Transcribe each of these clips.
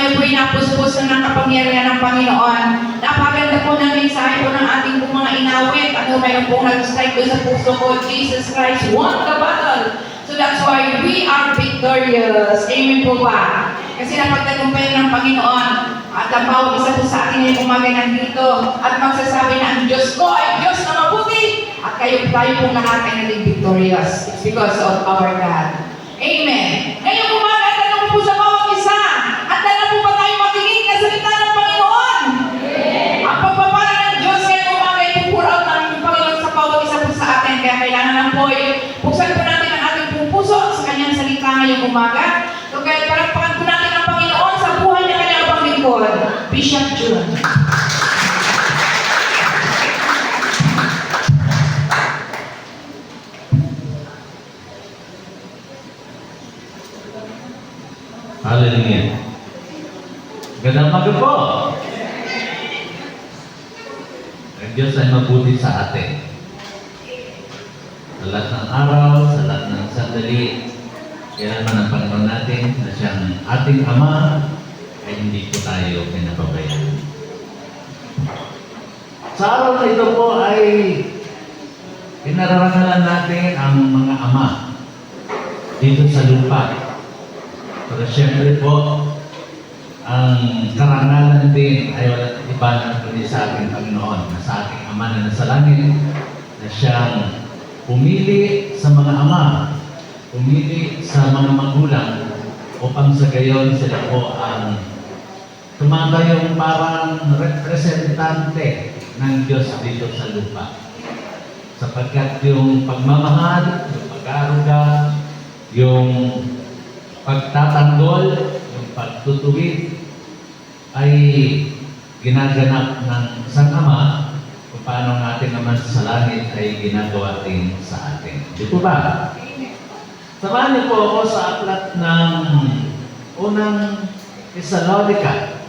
kayo po inapuspos ng kapangyarihan ng Panginoon. Napaganda po ng mensahe po ng ating po mga inawit. Mayroon pong nag-strike doon sa puso ko, Jesus Christ won the battle. So that's why we are victorious. Amen po ba? Kasi napagtagumpayan ng Panginoon at ang bawat isa po sa atin ay umagay nandito at magsasabi na ang Diyos ko ay Diyos na mabuti at tayo pong lahat ay naging victorious. It's because of our God. Amen. Ngayon umaga, tanong po sa bawat isa. At na po ba tayo makinig na salita ng Panginoon? Ang pagpapala ng Diyos ngayon umaga ay pour out ng Panginoon sa bawat isa po sa atin. Kaya kailangan lang po buksan po natin ang ating pong puso sa kanyang salita ngayong umaga. So kaya palakpakan po natin ang Panginoon sa buhay na kanyang panglingkod, Bishop June. Hallelujah. Gandang umaga po. Ang Diyos ay mabuti sa atin. Sa lahat ng araw, sa lahat ng sandali, kaya naman ang Panginoon natin na siyang ating Ama ay hindi po tayo pinapabayaan. Sa araw na ito po ay pinararangalan natin ang mga ama dito sa lupa. Pero siyempre po, ang karangalan din ay walang iba na kundi sa ating Panginoon, na sa ating Ama na nasa langit, na siyang pumili sa mga ama, pumili sa mga magulang, upang sa gayon sila po ang tumatayong parang representante ng Diyos dito sa lupa. Sapagkat yung pagmamahal, yung pag-aaruga, yung pagtatanggol, yung pagtutuwid ay ginaganap ng isang ama kung paano ang ating Ama sa langit ay ginagawa din sa atin. Di po ba? Samahan niyo po ako sa aklat ng unang Thessalonica.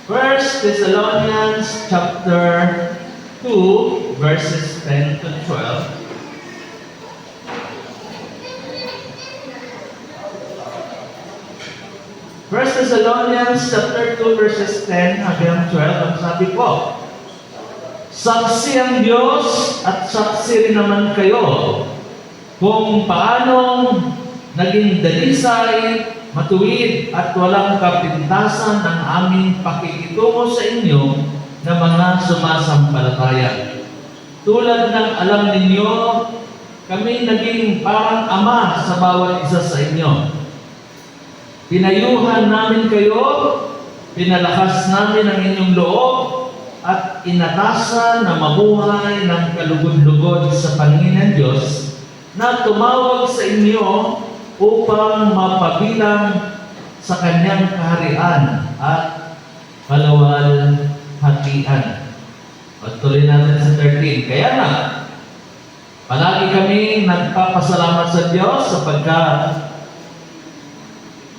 1 Thessalonians chapter 2 verses 10 to 12. First Thessalonians chapter 2 verses 10 hanggang 12, ang sabi po, saksi ang Diyos at saksi rin naman kayo kung paanong naging dalisay, matuwid at walang kapintasan ng aming pakikitungo sa inyo na mga sumasampalataya. Tulad ng alam ninyo, kami naging parang ama sa bawat isa sa inyo. Pinayuhan namin kayo, pinalakas namin ang inyong loob, at inatasan na mabuhay ng kalugod-lugod sa Panginoon Diyos na tumawag sa inyo upang mapabilang sa Kanyang kaharian at kalawalhatian. Patuloy natin sa 13. Kaya na, palagi kami nagpapasalamat sa Diyos sapagkat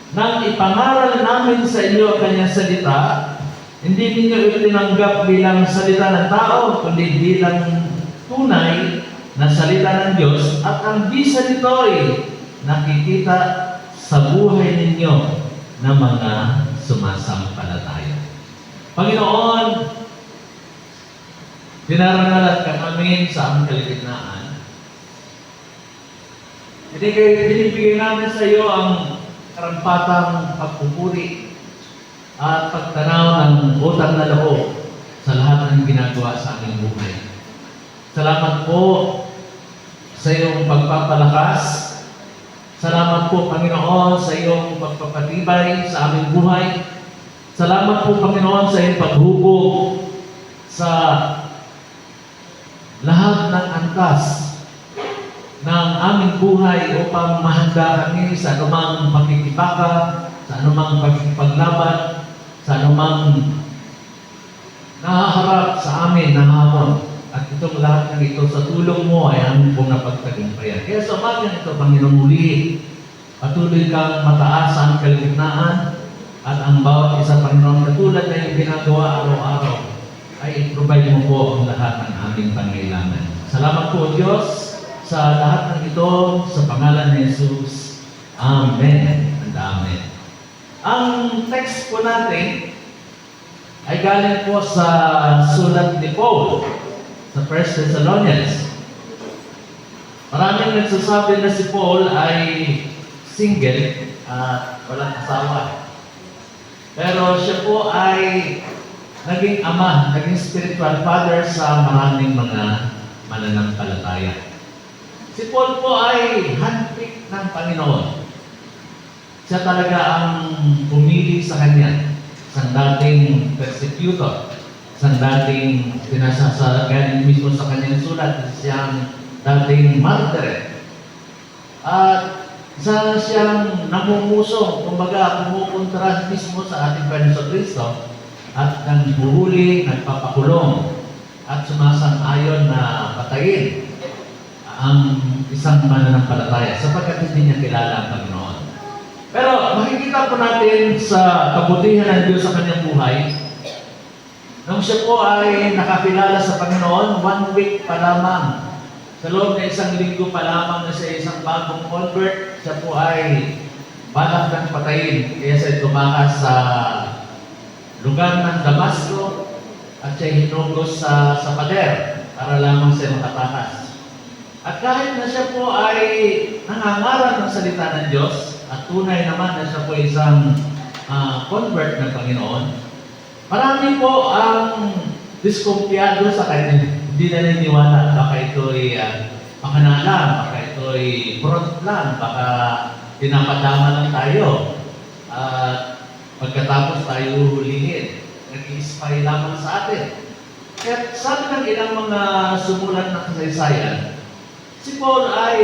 nang ipangaral namin sa inyo ang Kanyang salita, hindi ninyo itinanggap bilang salita ng tao, kundi bilang tunay na salita ng Diyos, at ang bisa nito ay nakikita sa buhay ninyo na mga sumasampalataya. Panginoon, dinarangalan ka namin sa aming kaligitnaan. Binibigay namin sa iyo ang karampatang pagpupuri at pagtanaw ng utang na loob sa lahat ng ginagawa sa aming buhay. Salamat po sa iyong pagpapalakas. Salamat po, Panginoon, sa iyong pagpapatibay sa aming buhay. Salamat po, Panginoon, sa iyong paghubog sa lahat ng antas ng aming buhay upang mahanda kami sa anumang pakikibaka, sa anumang pagkipaglaban, sa anumang nahaharap sa amin na hamon. At itong lahat ng ito sa tulong mo ay aming pong napagtagumpayan. Kaya sa umagang ito, Panginoon, muli, patuloy kang mataas sa aming kaligitnaan at ang bawat isa, Panginoon, katulad na yung ginagawa araw-araw, ay provide mo po ang lahat ng aming pangailangan. Salamat po, Diyos, sa lahat ng ito, sa pangalan ni Jesus. Amen and Amen. Ang text po natin ay galing po sa sulat ni Paul sa 1 Thessalonians. Maraming nagsasabi na si Paul ay single at walang asawa. Pero siya po ay naging ama, naging spiritual father sa maraming mga mananampalataya. Si Paul po ay handpicked ng Panginoon. Siya talaga ang pumili sa kanya, isang dating persecutor, isang dating galing mismo sa kanyang sulat, siyang dating martyr. At isa siyang namumuso, kumbaga kumukontra mismo sa ating Panginoon Kristo at nanghuhuli, nagpapakulong at sumasang-ayon na patayin ang isang mananampalataya sapagkat hindi niya kilala ang Panginoon. Pero makikita po natin sa kabutihan ng Diyos sa kanyang buhay, nung siya po ay nakakilala sa Panginoon, 1 week pa lamang, sa loob na 1 linggo pa lamang na siya isang bagong convert, siya po ay balak ng patayin. Kaya siya tumakas sa lugar ng Damasco at siya hinugos sa pader para lamang siya makatakas. At kahit na siya po ay nangangaral ng salita ng Diyos, at tunay naman na siya po isang convert ng Panginoon, marami po ang diskumpiyado sa kanya. Hindi na naniniwala, baka ito'y pakanala, baka ito'y front lang, baka pinapadama lang tayo. Pagkatapos tayo hulihin, nag-i-spy lamang sa atin. Kaya sabi ng ilang mga sumulat ng kasaysayan, si Paul ay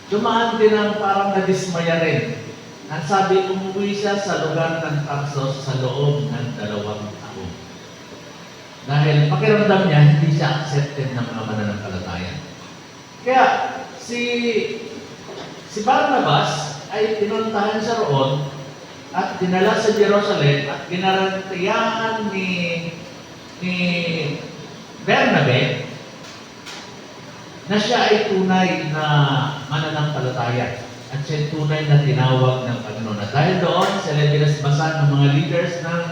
dumaan din ang parang nadismaya rin. Ang sabi, umuwi siya sa lugar ng Tarsus sa loob ng 2 taon. Dahil pakiramdam niya, hindi siya accepted ng mga mananampalataya. Kaya si Barnabas ay pinuntahan siya roon at dinala sa Jerusalem at ginarantiyahan ni Bernabe na siya ay tunay na mananampalataya at siya ay tunay na tinawag ng Panginoon. At dahil doon, sila binasbasan ng mga leaders ng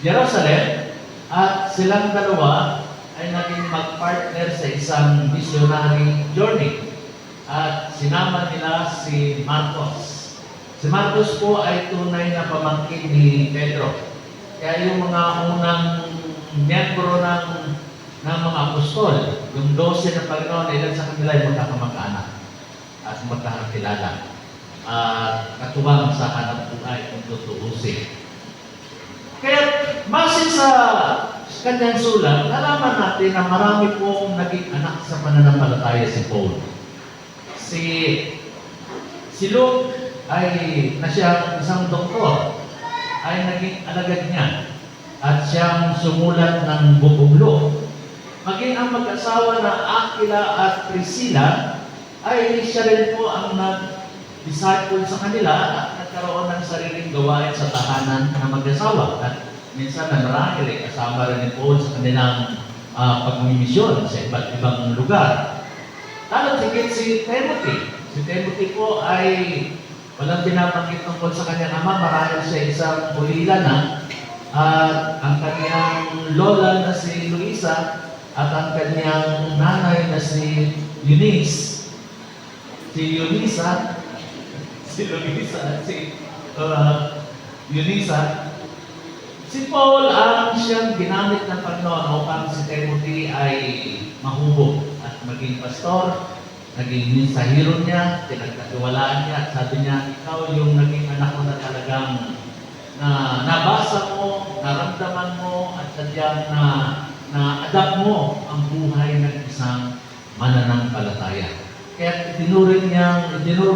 Jerusalem at silang dalawa ay naging mag-partner sa isang missionary journey. At sinama nila si Marcos. Si Marcos po ay tunay na pamangkin ni Pedro. Kaya yung mga unang miyembro ng mga apostol, yung 12 ng Panginoon, ilan sa kanila ay magkakamag-anak at magkakakilala at katuwang sa hanap buhay kung tutuusin. Kaya base sa kanyang sulat, nalaman natin na marami pong naging anak sa pananampalataya si Paul. Si Luke ay na siyang isang doktor ay naging alagad niya at siyang sumulat ng Book of Luke. Maging ang mag-asawa na Aquila at Priscilla ay siya rin po ang nag-disciple sa kanila at nagkaroon ng sariling gawain sa tahanan na mag-asawa. At minsan na marahil ay kasama rin ni Paul sa kanilang pagmimisyon sa iba't ibang lugar. Lalo higit si Timothy. Si Timothy po ay walang binabanggit tungkol sa kanyang ama, marahil siya isang ulila na at ang kanyang lola na si Luisa at ang kanyang nanay na si Eunice. Si Eunice Si Paul ang siyang ginamit ng Panginoon upang si Timothy ay mahubog at maging pastor, naging mensahero niya, pinagkatiwalaan niya at sabi niya, ikaw yung naging anak ko na talagang nabasa mo, naramdaman mo at sadyang na-adapt mo ang buhay ng isang mananampalataya. Kaya itinuro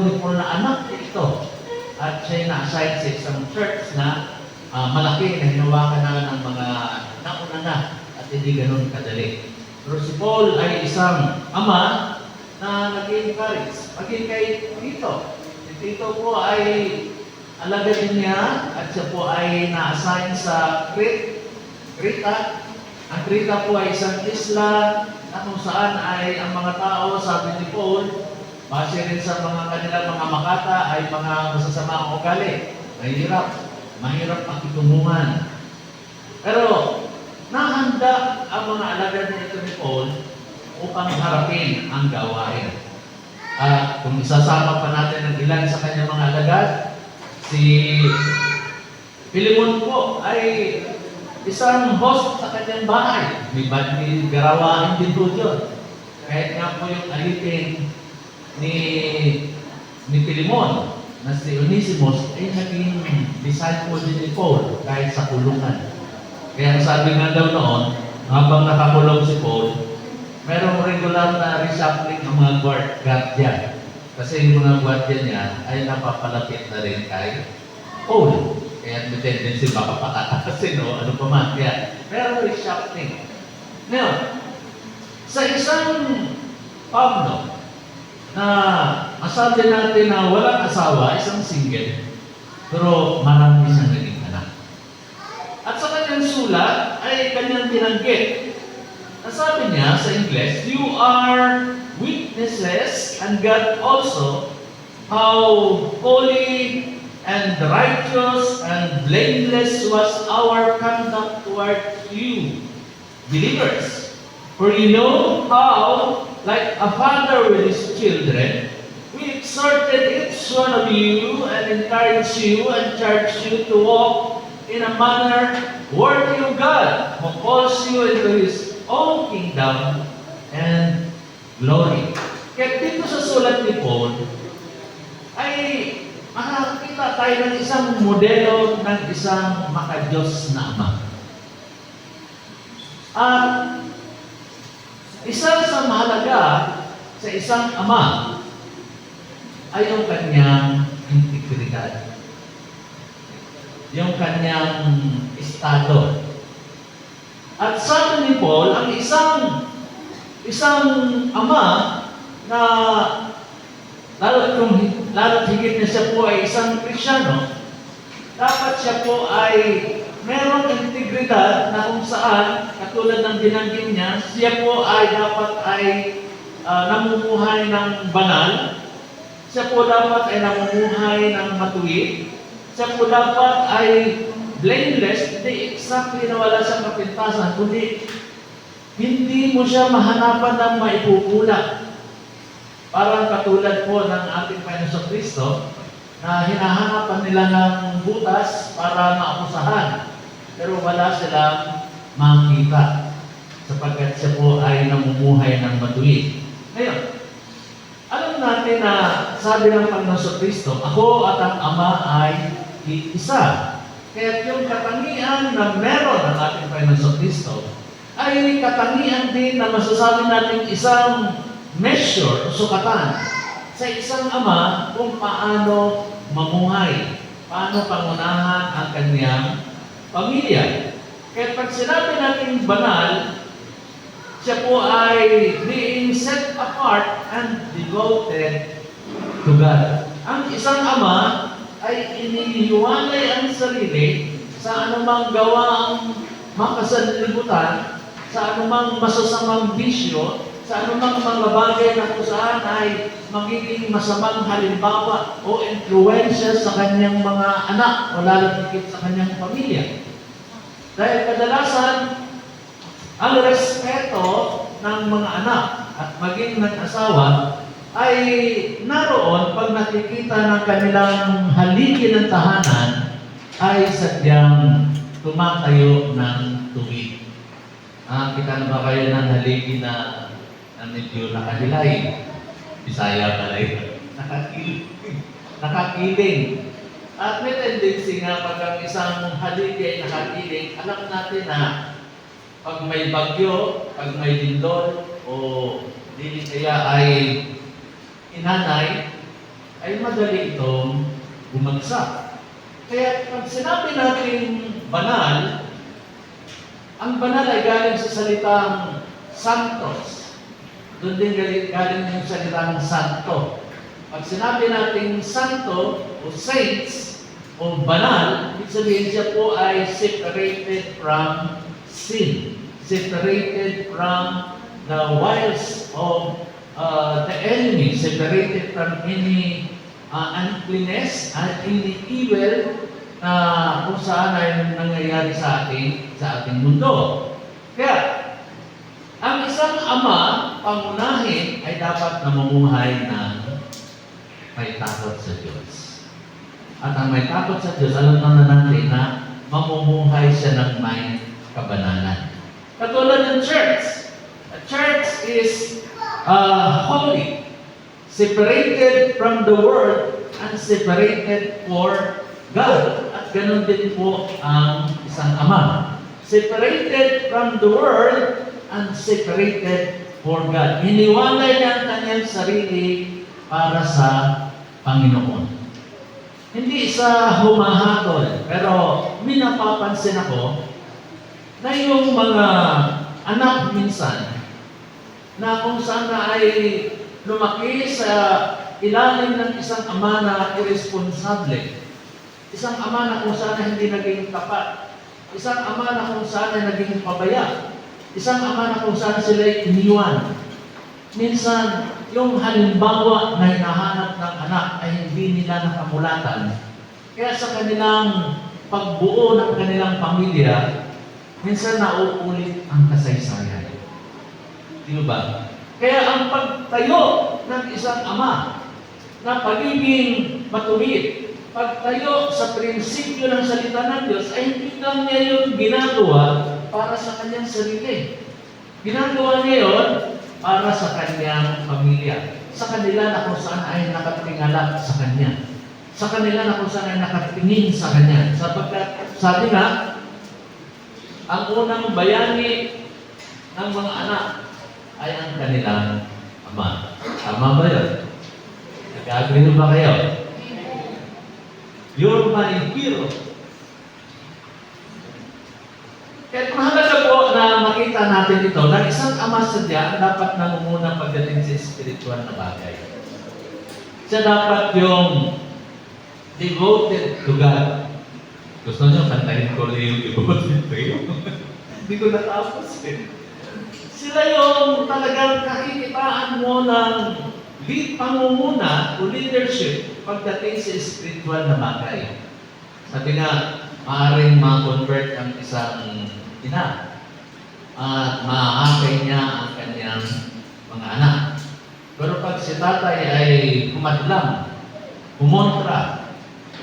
ni Paul na anak ito at siya na-assign sa isang church na malaki na hinawakan na ng mga nauna na at hindi ganun kadali. Pero si Paul ay isang ama na nag-encourage. Maging kay Tito. Si Tito po ay alagad niya at siya po ay na-assign sa Creta. Ang Creta po ay isang isla na kung saan ay ang mga tao, sabi ni Paul, base rin sa mga kanilang mga makata ay mga masasamang ugali. mahirap pakitunguhan. Pero nahanda ang mga alagad nito ni Paul upang harapin ang gawain. At kung isasama pa natin ang ilan sa kanyang mga alagad, si Pilimon po ay isang host sa kanyang bahay. May garawain din po yun. Kahit nga po yung alipin ni Pilimon na si Onesimus ay naging disciple din ni Paul kahit sa kulungan. Kaya sabi nga daw noon, habang nakakulong si Paul, merong regular na reshuffling ng mga guardian. Kasi yung mga guardian niya ay napapalapit na rin kay Paul. Kaya may tendency makapatakasin o ano pa man. Kaya merong reshuffling. Now, sa isang Pablo na masabi natin na walang asawa, isang single, pero marami siyang naging anak. At sa kanyang sulat ay kanyang tinanggit. Sabi niya sa English, "You are witnesses, and God also, how holy and righteous and blameless was our conduct towards you, believers. For you know how, like a father with his children, we exhorted each one of you and encouraged you and charged you to walk in a manner worthy of God, who calls you into His own kingdom and glory." Kaya dito sa sulat ni Paul, ay makakita tayo ng isang modelo ng isang makadiyos na ama. At isa sa mahalaga sa isang ama ay yung kanyang integridad, yung kanyang estado. At sabi ni Paul, ang isang ama na lalo't higit na siya po ay isang Kristiyano, dapat siya po ay merong integridad na kung saan, katulad ng binanggit niya, siya po ay dapat ay namumuhay ng banal, siya po dapat ay namumuhay ng matuwid, siya po dapat ay blameless, hindi exactly na wala siyang kapintasan, kundi hindi mo siya mahanapan ng maipupula. Parang katulad po ng ating Panginoon Kristo na hinahanapan nila ng butas para maakusahan. Pero wala silang makita sapagkat siya po ay namumuhay ng matuwid. Ngayon, alam natin na sabi ng Panginoon Kristo, "Ako at ang Ama ay iisa." Kaya yung katangian na meron ng ating Panginoon Kristo ay katangian din na masasabi natin isang measure o sukatan sa isang ama kung paano mamuhay, paano pangunahan ang kanyang pamilya. Kaya pag sinabi natin banal, siya po ay being set apart and devoted to God. Ang isang ama ay inihiwalay ang sarili sa anumang gawaang makasanlibutan, sa anumang masasamang bisyo, sa anumang mga bagay na kung saan ay magiging masamang halimbawa o influensya sa kanyang mga anak o lalo higit sa kanyang pamilya. Dahil kadalasan, ang respeto ng mga anak at maging ng asawa ay naroon pag nakikita ng kanilang haligi ng tahanan ay sadyang tumatayo ng tuwid. Kita na ba kayo ng haligi na medyo nakahilay? Bisaya pala yun. Nakakiling. At may tendency nga pag ang isang haligi ay nakakiling, alam natin na pag may bagyo, pag may lindol, o dili kaya ay inanay, ay madali itong bumagsak. Kaya pag sinabi natin banal, ang banal ay galing sa salitang santos. Doon din galing yung salitang santo. Pag sinabi natin santo o saints o banal, ibig sabihin siya po ay separated from sin. Separated from the wiles of the enemy, separated from any uncleanness and any evil na kung saan ay nangyayari sa ating mundo. Kaya, ang isang ama, pangunahin, ay dapat namumuhay ng may takot sa Diyos. At ang may takot sa Diyos, alam naman natin na mamumuhay siya ng may kabanalan. Katulad ng church. A church is holy, separated from the world, and separated for God. At ganun din po ang isang ama. Separated from the world and separated for God. Iniwalay niya ang kanyang sarili para sa Panginoon. Hindi sa humahatol, pero may napapansin ako na yung mga anak minsan na kung sana ay lumaki sa ilalim ng isang ama na irresponsable, isang ama na kung sana hindi naging tapat, isang ama na kung sana naging pabaya, isang ama na kung sana sila iniwan. Minsan, yung halimbawa na hinahanap ng anak ay hindi nila nakamulatan. Kaya sa kanilang pagbuo ng kanilang pamilya, minsan nauulit ang kasaysayan. Di ba? Kaya ang pagtayo ng isang ama na pagiging matuwid, pagtayo sa prinsipyo ng salita ng Diyos ay hindi lang niya yun ginagawa para sa kanyang sarili. Ginagawa niya yun para sa kanyang pamilya. Sa kanila na kung saan ay nakatingala sa kanya. Sa kanila na kung saan ay nakatingin sa kanya. Sapagkat sabi nga, ang unang bayani ng mga anak ay ang kanilang ama. Tama ba yun? Nag-agree ba kayo? You're my hero. Kaya mahalaga po na makita natin ito na isang ama sadya dapat nangunguna pagdating sa spiritual na bagay. Siya dapat yung devoted to God. Gusto niyo kantahin ko yung devoted to you? Hindi ko natapos eh. Sila yung talagang kakikitaan mo ng pangunguna o leadership pagdating sa spiritual na bagay. Sabi nga, maaaring ma-convert ang isang ina at maakay niya ang kanyang mga anak. Pero pag si tatay ay kumadlang, kumontra,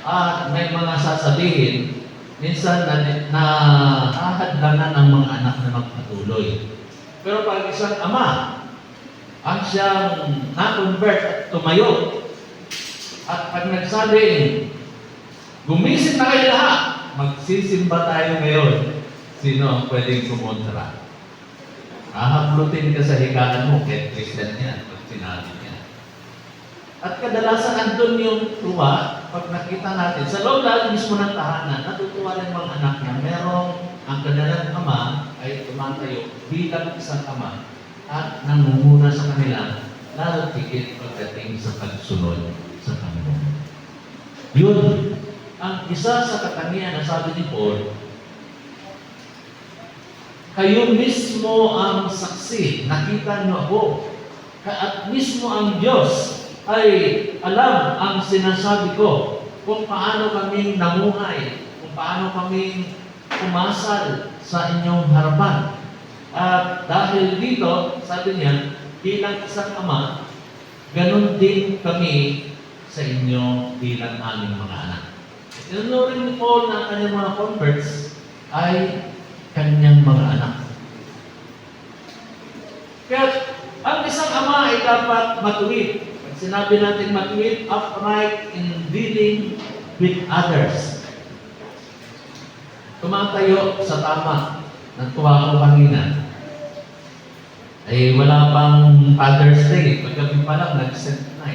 at may mga sasabihin, minsan na ahadlangan ang mga anak na magpatuloy. Pero pag isang ama, ang siyang na-convert at tumayo, at pag nagsabing, gumising na kayo lahat, magsisimba tayo ngayon. Sino ang pwedeng kumontra? Ahaplutin ka sa higaan mo, kahit Christian yan, pag sinabi niya. At kadalasan andun yung tuwa, pag nakita natin, sa loob lahat mismo ng tahanan, natutuwa rin mga anak niya, merong ang kanilang ama ay tumatayo bilang isang ama at nangunguna sa kanila, lalo tigit pagdating sa pagsunod sa Panginoon. Yun, ang isa sa katangian na sabi ni Paul, kayo mismo ang saksi, nakita niyo ako, at mismo ang Diyos ay alam ang sinasabi ko kung paano kami namuhay, kung paano kami umasal sa inyong harapan. At dahil dito, sabi niya, bilang isang ama, ganun din kami sa inyo bilang aming mga anak. Tinunurin ni Paul na ang kanyang mga converts ay kanyang mga anak. Kaya ang isang ama ay dapat matuwid. Pag sinabi natin matuwid, upright in dealing with others. Tumatayo sa tama. Natuwa ko kanina. Ay wala pang Father's Day. Paggabi pa lang, nag-send na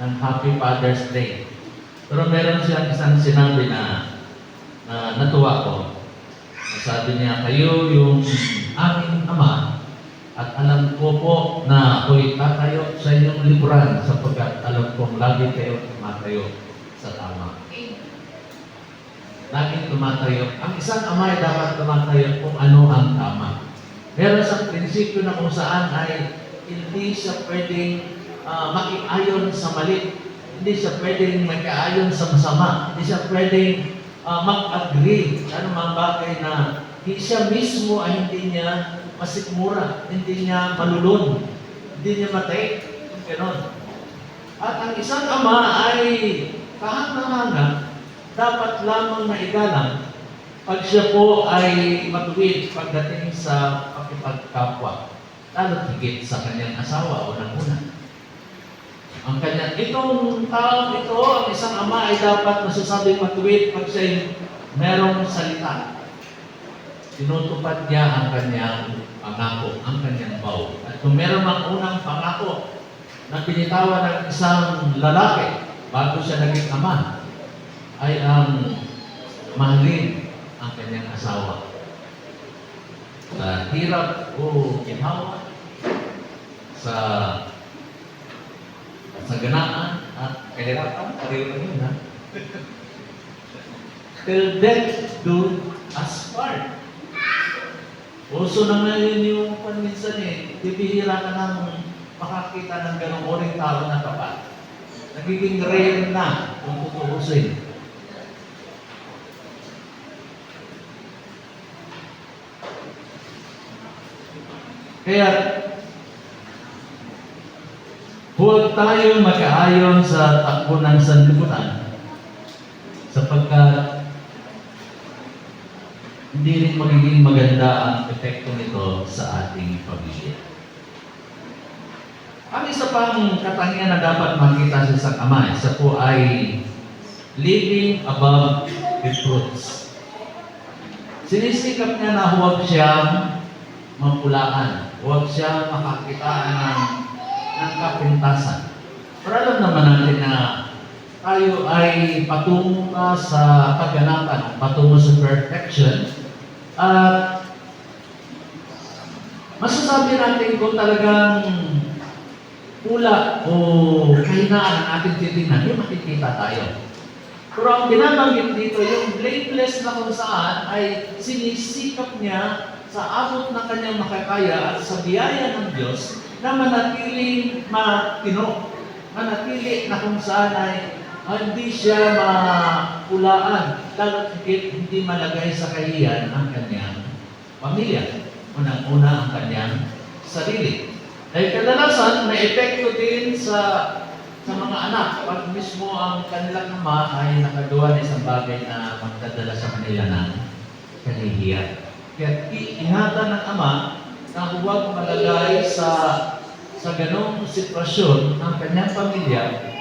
ng Happy Father's Day. Pero meron siyang isang sinabi na natuwa ko. Sabi niya, kayo yung aming ama at alam ko po na ako'y tatayo sa inyong likuran sapagkat alam kong lagi kayo tumatayo sa tama. Laging tumatayo. Ang isang ama ay dapat tumatayo kung ano ang tama. Meron sa prinsipyo na kung saan ay hindi siya pwedeng makiayon sa mali. Hindi siya pwedeng makiayon sa masama. Hindi siya pwedeng mag-agree sa anumang bagay na siya mismo ay hindi niya masikmura, hindi niya malulun, hindi niya matay, gano'n. At ang isang ama ay kahanga-hanga, dapat lamang na igalang pag siya po ay matuwid pagdating sa pakipagkapwa, lalo higit sa kanyang asawa o unang-una. Ang kanya, itong taong ito, ang isang ama ay dapat masasabing matuwid pag siya merong salita. Tinutupad niya ang kanyang pangako, ang kanyang vow. At kung meron mang unang pangako na binitawan ng isang lalaki bago siya naging ama, ay ang mahalin ang kanyang asawa. Sa hirap o ginhawa, sa ganaan at kahirapan, pareho na yun, ha? Till death do us part. Uso na ngayon yung minsan bibihira ka ng makakita ng ganong oring tao na tapat. Nagiging rare na kung tutuusin. Kaya, huwag tayong mag-aayon sa takbo ng sanlibutan sapagkat hindi rin magiging maganda ang epekto nito sa ating pamilya. Ang isa pang katangian na dapat makita sa isang ama, isa po ay living above reproach. Sinisikap niya na huwag siyang mapulaan, huwag siyang makakitaan ng kapintasan. Pero alam naman natin na tayo ay patungo na sa kaganapan, patungo sa perfection. At masasabi natin kung talagang pula o kahinaan ang ating titingnan, yung makikita tayo. Pero ang binabanggit dito, yung blameless na kung saan ay sinisikap niya sa abot ng kanyang makakaya at sa biyaya ng Diyos na manatiling matino, manatili na kung saan ay hindi siya mapulaan, lalo't higit hindi malagay sa kahiyan ang kanyang pamilya. Unang-una ang kanyang sarili. Dahil kadalasan, may epekto din sa mga anak pag mismo ang kanilang ama ay nakagawa ng isang bagay na magdadala sa kanila ng kahihiyan. Kaya iingatan ng ama na huwag malagay sa ganong sitwasyon ang kanyang pamilya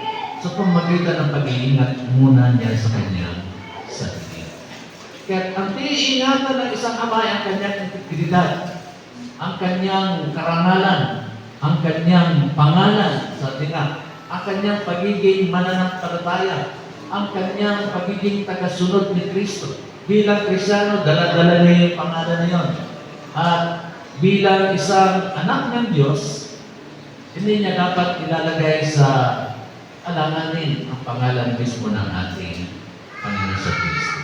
sa pamagitan ng pag-iingat muna niya sa kanyang sarili. Kaya ang iingatan ng isang ama ay ang kanyang integridad, ang kanyang karangalan, ang kanyang pangalan sa tinga, ang kanyang pagiging mananampalataya, ang kanyang pagiging tagasunod ni Kristo. Bilang Kristiyano, dala-dala niya yung pangalan na yun. At bilang isang anak ng Diyos, hindi niya dapat ilalagay sa alanganin ang pangalan mismo ng ating Panginoon sa Kristo.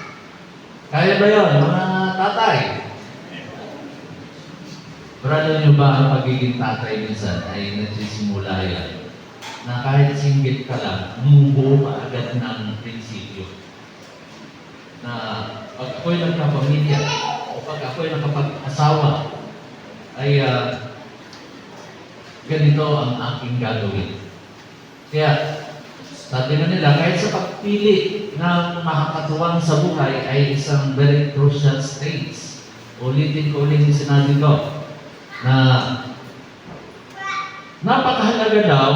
Kaya ba yun, mga tatay? Pero niyo ba ang pagiging tatay minsan ay nagsisimula yan na kahit singgit ka lang, bumubuo ka agad ng prinsipyo na pag ako'y nagkapamilya o pag ako'y nakapag-asawa ay ganito ang aking gagawin. Kaya sabi na nila, kahit sa pagpili ng makakatuwang sa buhay ay isang very crucial stage. Ulitin ko ulit yung sinabi ko na napakahalaga daw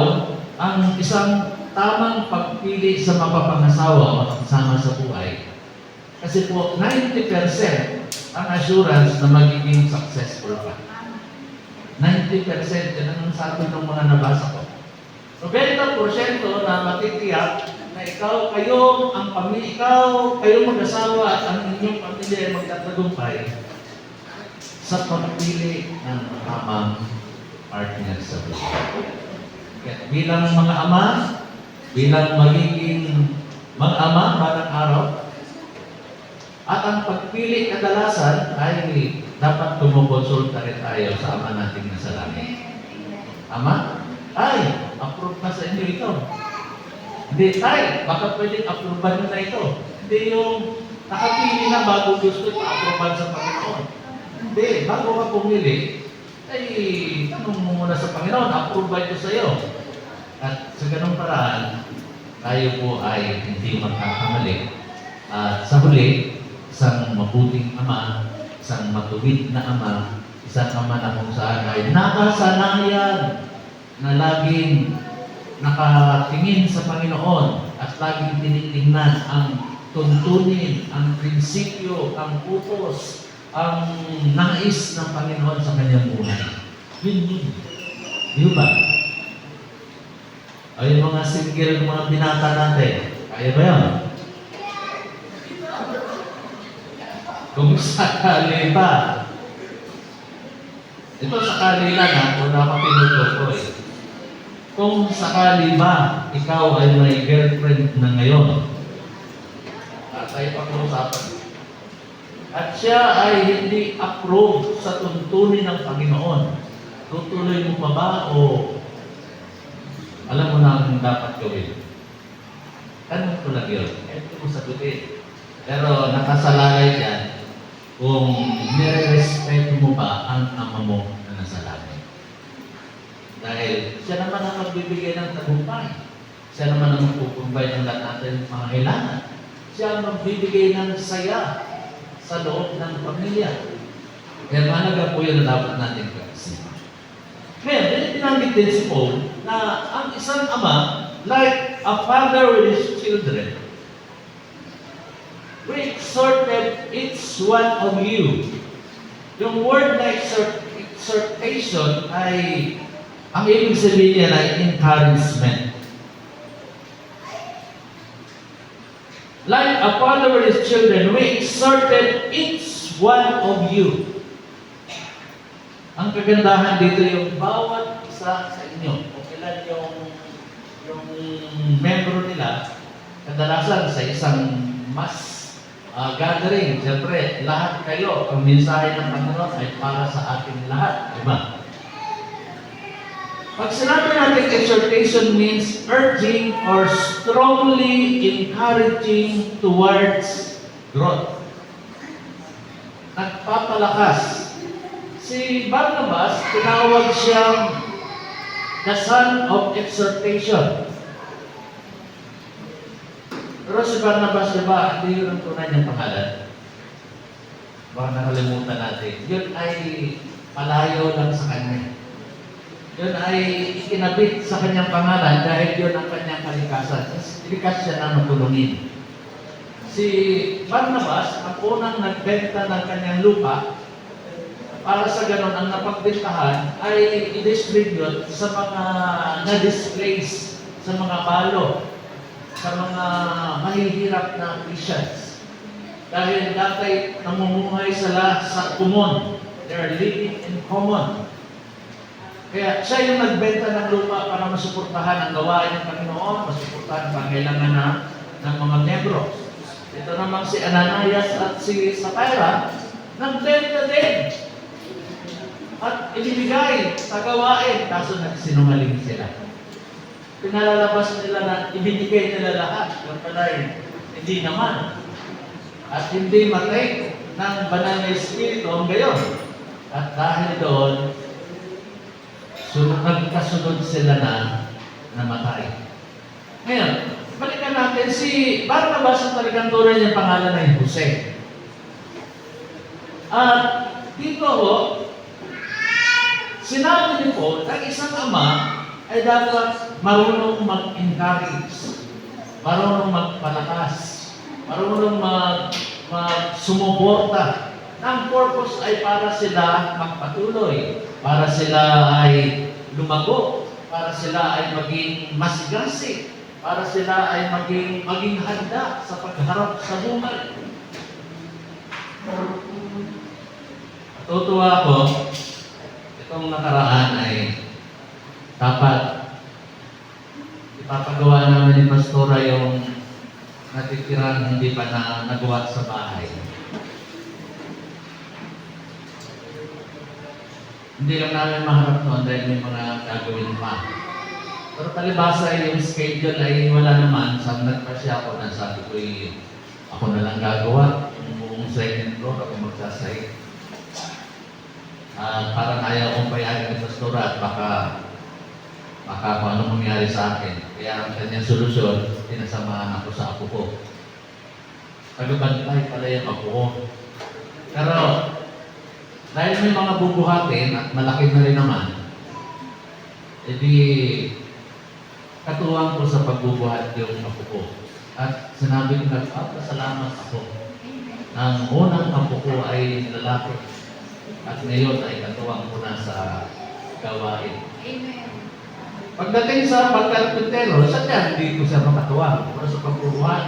ang isang tamang pagpili sa mapapangasawa o makakasama sa buhay. Kasi po, 90% ang assurance na magiging successful ka. 90% yan ang sabi ng mga nabasa ko. 90% na matitiyak na kayo mag-asawa at ang inyong pamilya ay magtatagumpay sa pagpili ng tamang partner sa buhay. Kaya bilang mga ama, bilang magiging mag-ama parang araw, at ang pagpili kadalasan ay dapat kumukonsulta rin tayo sa ama nating nasa langit. Ama? Ay, approve na sa inyo ito. Hindi, tay, baka pwedeng approve nyo na ito. Hindi yung nakapili na bago gusto ipa-aproban sa Panginoon. Hindi, bago ka pumili, ay tanong mo muna sa Panginoon, approve ba ito sa iyo? At sa ganung paraan, tayo po ay hindi magkakamali. At sa huli, isang mabuting ama, isang matuwid na ama, isang ama na kung saan ay nakasanayan na laging nakatingin sa Panginoon at laging tinitingnan ang tuntunin, ang prinsipyo, ang utos, ang nais ng Panginoon sa kanyang buhay. Yun. Di ba? Ay, mga single, mga binata natin, kaya ba yan? Kung sakali ba, ito sakali lang ha, wala ka pinutukoy. Kung sakali ba, ikaw ay may girlfriend na ngayon, at tayo pag-uusapan, at siya ay hindi approve sa tuntunin ng Panginoon, tutuloy mo pa ba o alam mo na ang dapat gawin? Tanong ko lang yun. Ito mo sagutin. Pero nakasalalay dyan kung nire-respeto mo ba ang ama mo na nasa langit. Dahil siya naman ang magbibigay ng tagumpay. Siya naman ang magpupurbay ng lahat natin mga kailangan. Siya ang magbibigay ng saya sa loob ng pamilya. Kaya mahalaga po yun na dapat natin kasi. Ngayon, tinanggit din si Paul na ang isang ama, like a father with his children, we exhorted each one of you. Yung word na exhortation ay, ang ibig sabihin niya ay encouragement. Like a father with his children, we exhorted each one of you. Ang kagandahan dito yung bawat isa sa inyo, kung ilan yung membro nila, kadalasan sa isang mass gathering, siyempre, lahat kayo, ang mensahe ng Panginoon ay para sa ating lahat, diba? Pag sinabi natin exhortation means urging or strongly encouraging towards growth. Nagpapalakas. Si Barnabas, tinawag siyang the son of exhortation. Pero si Barnabas, diba, hindi yun ang tunay niyang pangalan. Baka nakalimutan natin. Yun ay palayo lang sa kanya. Yun ay ikinabit sa kanyang pangalan dahil yun ang kanyang kalikasan. Likas siya na matulungin. Si Barnabas, ang unang nagbenta ng kanyang lupa, para sa ganon, ang napagbentahan ay i-distribute sa mga na-displace, sa mga balo, sa mga mahihirap na Christians. Dahil dati namumuhay sila sa common. They are living in common. Kaya siya yung nagbenta ng lupa para masuportahan ang gawain ng Panginoon, masuportahan ang pangailangan ng mga membro. Ito namang si Ananias at si Sapphira, nagbenta din. At ibibigay sa gawain, kaso nagsinungaling sila. Pinalalabas nila na ibinigay nila lahat, yung pala'y hindi naman. At hindi matay ng banal na espiritu ang gayon. At dahil doon, nagkasunod sila na namatay. Ngayon, balikan natin si Barnabas ang talagang tunay niyang pangalan ay Jose. At dito ho, sinabi ni Paul, ang isang ama ay dapat marunong mag-encourage, marunong magpalakas, marunong sumuporta. Ang purpose ay para sila magpatuloy, para sila ay lumago, para sila ay maging masigasig, para sila ay maging handa sa pagharap sa buhay. Tutuwa ako, itong nakaraan ay dapat ipapagawa namin ni Pastora yung natitirang hindi pa na nagawa sa bahay. Hindi lang namin maharap noon dahil may mga gagawin pa. Pero palibasa yung schedule ay wala naman. Nagpasya ako na sabi ko ako na lang gagawa. Yung buong second floor, ako magsasahig. Parang ayaw kong payagan ng pastora at baka kung ano mangyari sa akin. Kaya ang kanyang solusyon, pinasamahan ako sa apo ko. Tagabantay pala yung apo ko. Pero, dahil may mga bubuhatin at malaki na rin naman, edi katuwang ko sa pagbubuhat yung apo ko. At sinabi ko, salamat ako. Ang unang apo ko ay lalaki. At ngayon ay katuwang ko na sa gawain. Amen. Pagdating sa pagkarpintero, sadya hindi ko siya makatuwang. Pero sa pagbubuhat,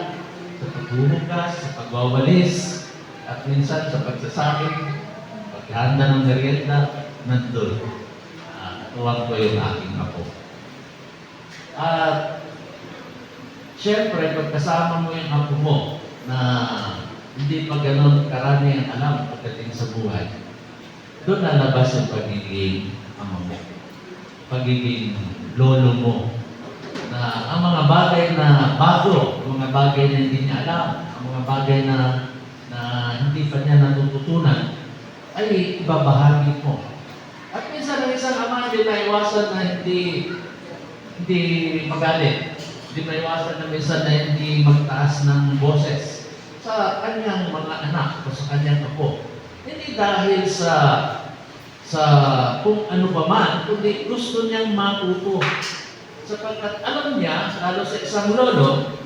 sa pagbubugas, sa pagwawalis, at minsan sa pagsasaking, paghanda ng merienda, nandun. Katuwang ko yung aking apo. At siyempre, pagkasama mo yung apo mo na hindi pa ganun karami ang alam pagdating sa buhay, doon lalabas yung pagiging ama mo, pagiging lolo mo, na ang mga bagay na bago, ang mga bagay na hindi niya alam, ang mga bagay na hindi pa niya natututunan, ay ibabahagi mo. At minsan ang isang ama hindi naiwasan na hindi magalit. Hindi maiwasan na minsan na hindi magtaas ng boses sa kanyang mga anak o sa kanyang apo. Hindi dahil sa kung ano pa man, kundi gusto niyang matuto. Sapagkat alam niya, lalo sa isang lolo,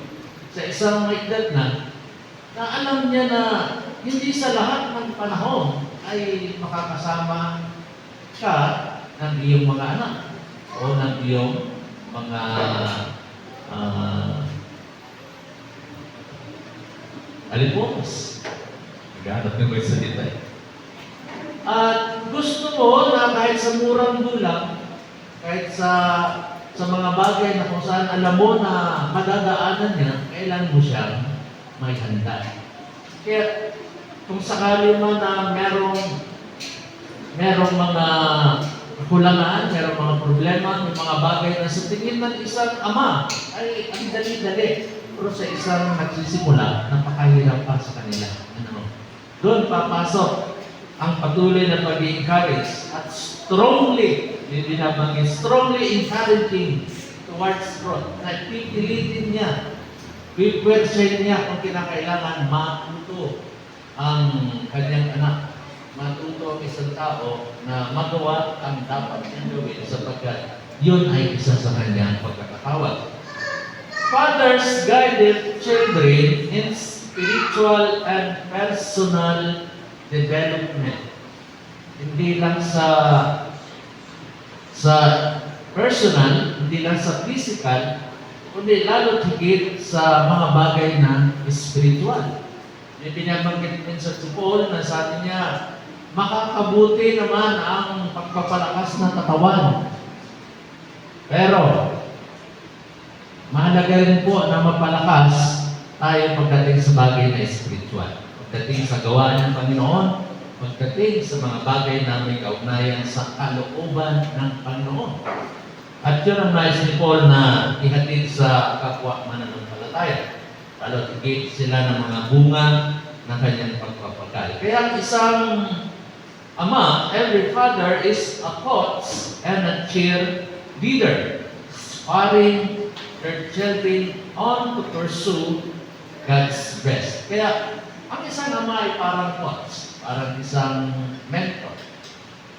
sa isang may edad na alam niya na hindi sa lahat ng panahon ay makakasama ka ng iyong mga anak o ng iyong mga alipunas. Naghanap na may salita eh. At gusto mo na kahit sa murang gulang, kahit sa mga bagay na kung saan alam mo na madadaanan niya, kailan mo siyang may handa. Kaya kung sakali man na merong mga kakulangan, merong mga problema, may mga bagay na sa tingin ng isang ama ay ang dali-dali. Pero sa isang nagsisimula, napakahirap pa sa kanila. Doon papasok ang patuloy na pag-encourage at strongly encouraging towards growth. Nagpipilitin niya, pipwersahin niya kung kinakailangan matuto ang kanyang anak. Matuto ang isang tao na magawa ang dapat niyang gawin sapagkat yun ay isa sa kanyang pagkakatawag. Fathers guided children in spiritual and personal development. Hindi lang sa personal, hindi lang sa physical, kundi lalo higit sa mga bagay na spiritual. May binabanggit din sa Paul na sabi niya, makakabuti naman ang pagpapalakas ng katawan. Pero, mahalaga rin po na mapalakas tayo pagdating sa bagay na spiritual. Pagdating sa gawa ng Panginoon, pagdating sa mga bagay na may kaugnayan sa kalooban ng Panginoon. At yun ang nais ni Paul na ihatid sa kapwa mananampalataya. Lalo higit sila ng mga bunga ng kanyang pagpapakal. Kaya ang isang ama, every father is a coach and a cheerleader, inspiring their children on to pursue God's best. Kaya ang isang ama ay parang coach, parang isang mentor.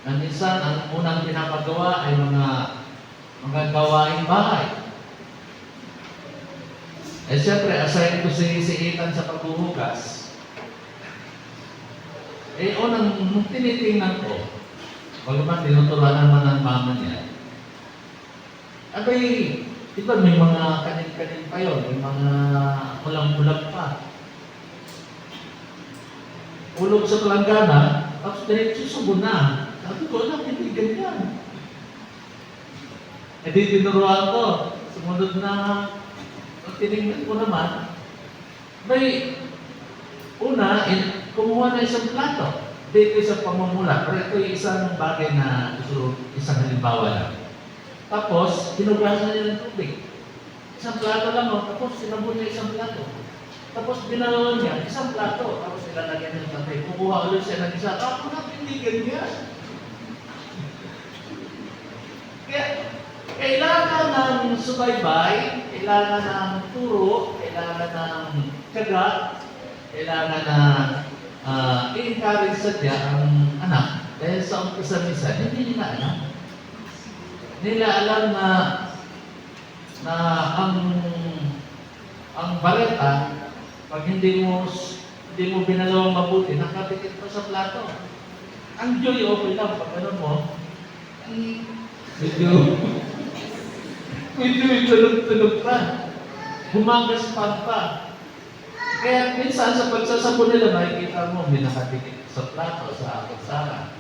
Na minsan, ang unang pinapagawa ay mga gawaing bahay. Eh siyempre, assign ko si Ethan sa paghuhugas. Eh unang tinitingnan ko, bagaman tinuturuan naman ng mama niya, abay, diba may mga kanin-kanin pa yun, may mga ulang-ulang pa. Ulog sa palanggana, tapos diretso subo na. Sabi ko, hindi ganyan. E di tinuruan ko. Sumunod na, tinignan ko naman, may una, kumuha na isang plato. Dito isang pamumula. Pero ito yung isang bagay na isang halimbawa lang. Tapos, hinugasan niya ng tubig. Isang plato lang, tapos sinabon niya isang plato. Tapos binalawan niya, isang plato. Tapos nilalagyan ng tatay. Kukuha ulit siya ng isa. Ako na pinigyan niya. Kaya, kailangan ng subaybay, kailangan ng turo, kailangan ng tiyaga, kailangan na i-encourage sadya ang anak. Dahil sa umpisa minsan, hindi nila alam. Nila alam na ang baleta, pag hindi mo binalawang mabuti, nakapikit pa sa plato. Ang joy, okay lang. Pag ano mo, medyo tulog-tulog pa. Humagas pa. Kaya minsan sa pagsasabon nila, makikita mo, may nakapikit sa plato, sa akusara.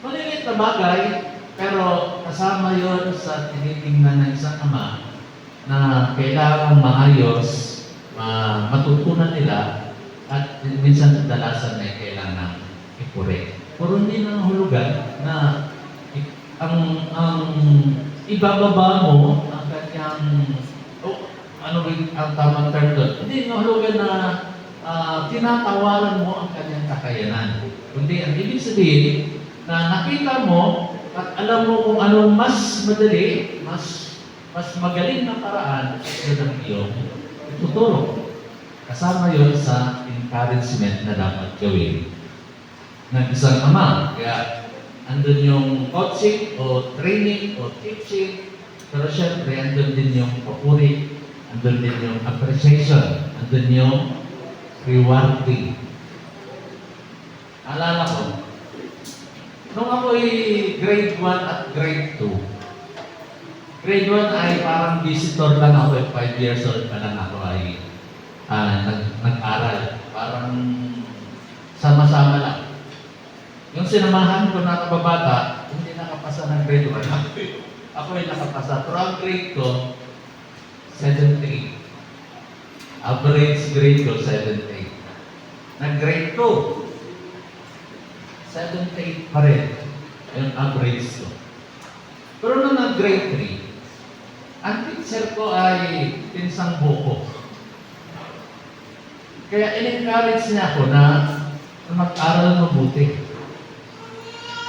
Maliliit na bagay, pero kasama yon sa tinitingnan ng isang ama na kailangan maayos, matutunan nila, at minsan kadalasan ay kailangan ipuri. Puro hindi ng hulugan na ang ibababa mo ang kanyang, ano ang tamang term doon? Hindi hulugan na tinatawaran mo ang kanyang kakayanan. Kundi ang ibig sabihin na nakita mo at alam mo kung anong mas madali, mas magaling na paraan sa ng iyong ituturo. Kasama yon sa encouragement na dapat gawin ng isang ama. Kaya andun yung coaching o training o teaching, pero syempre andun din yung papuri, andun din yung appreciation, andun yung rewarding. Alala ko, nung ako'y grade 1 at grade 2, grade 1 ay parang visitor lang ako, 5 years old pa lang ako ay nag-aral. Parang sama-sama lang. Yung sinamahan ko na kababata, hindi nakapasa ng grade 1. Ako ay nakapasa. Pero ang grade ko, 7-8. Average grade ko, 7-8. Nag-grade 2, 7-8 pa rin yung average ko. Pero nung nag-grade 3, ang teacher ko ay pinsang buko. Kaya in-encourage niya ako na mag-aral mabuti.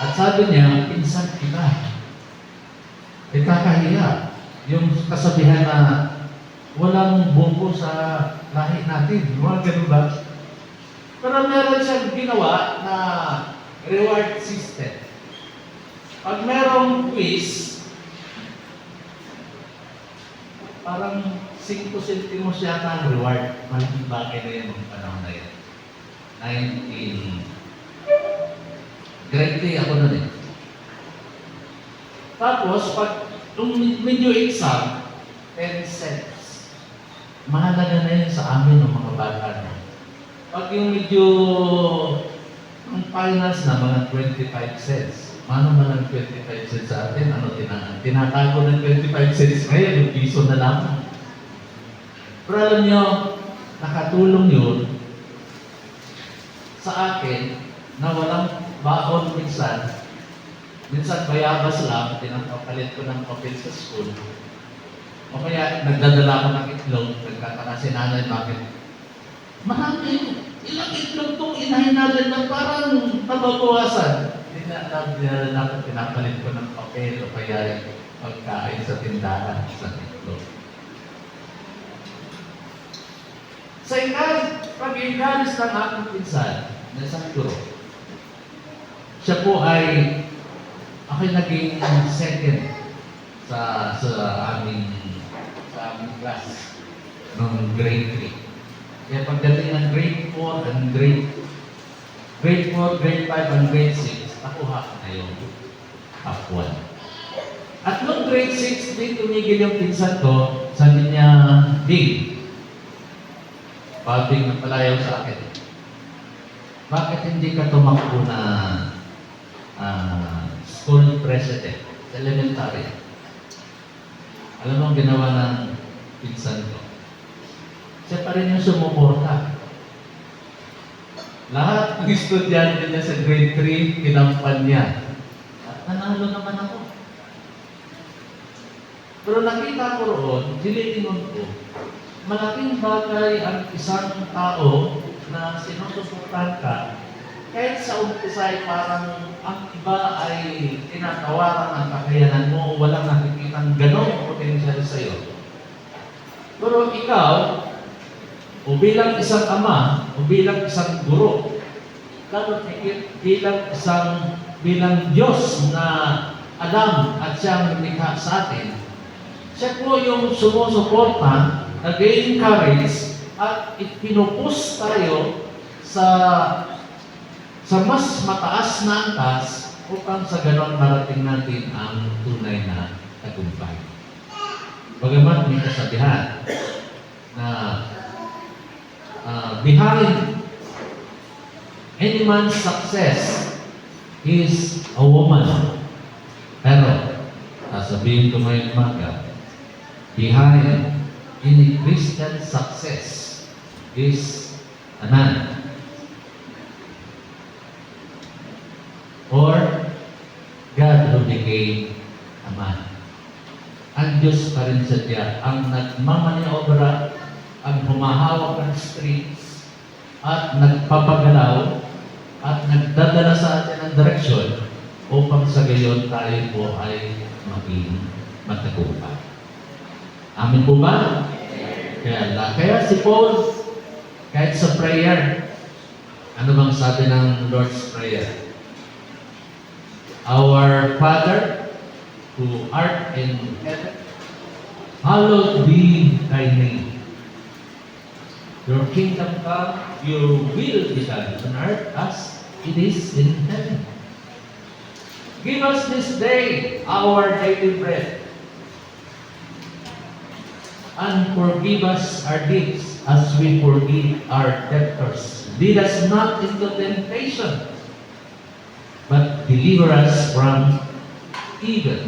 At sabi niya, pinsan kita. Kakahiya. Yung kasabihan na walang buko sa lahi natin. Mga ganun ba? Pero meron siyang ginawa na reward system. Pag merong quiz, parang 5 centimos yata ang reward. Malaking bagay na yan ng panahon na yan. 19. Grade 3 ako nun eh. Tapos, pag medyo exam, 10 cents. Mahalaga na yun sa amin ng mga bata. Pag yung medyo ang finals na mga 25 cents. Mano man ang 25 cents sa atin? Ano tinatago ng 25 cents ngayon, yung piso na lamang. Pero alam nyo, nakatulong yun sa akin na walang baon minsan. Minsan bayabas lang, pinapapalit ko ng papel sa school. O kaya nagdadala ko ng itlog, nagtataka si nanay bakit. Marami, ilang itlog itong inahin natin na parang nababawasan. Hindi na dapat pinapalit ko ng papel o kaya pagkain sa tindahan sa itlog. Sa pag-encourage ng aking pinsan na isang guro, siya po ay ako'y naging second sa aming class noong grade 3. Kaya pagdating ng grade 4 and grade 4, grade 5, and grade 6, nakuha ko na yung top 1. At noong grade 6, din tumigil yung pinsan ko, sabi niya, Big, Babing na palayaw sa akin. Bakit hindi ka tumakbo na school president, elementary? Alam mo ang ginawa ng pinsan ko? Siya pa rin yung sumuporta. Lahat ng estudyante niya sa grade 3, kinampan niya. At nanalo naman ako. Pero nakita ko roon, dililingon ko, malaking bagay ang isang tao na sinusuportahan ka, kahit sa umpisa ay parang ang iba ay tinatawaran ang kakayanan mo o walang nakikitang ganong potential sa iyo. Pero ikaw, o bilang isang ama, o bilang isang guro, lalo bilang Diyos na alam at siyang lumikha sa atin, siya po yung sumusuporta, nag-encourage, at ipinupus tayo sa mas mataas na antas upang sa ganon marating natin ang tunay na tagumpay. Bagamat may kasabihan na behind any man's success is a woman. Pero, sasabihin ko ngayong umaga, behind any Christian success is a man. Or God who became a man. Ang Diyos pa rin sadya ang nagmamaniobra, ang humahawak ng strings, at nagpapagalaw, at nagdadala sa atin ng direksyon upang sa gayon tayo po ay maging matagumpay. Amin po ba? Kaya si Paul, kahit sa prayer, ano bang sabi ng Lord's Prayer? Our Father, who art in heaven, hallowed be thy name. Your kingdom come, your will be done on earth as it is in heaven. Give us this day our daily bread, and forgive us our debts as we forgive our debtors. Lead us not into temptation, but deliver us from evil.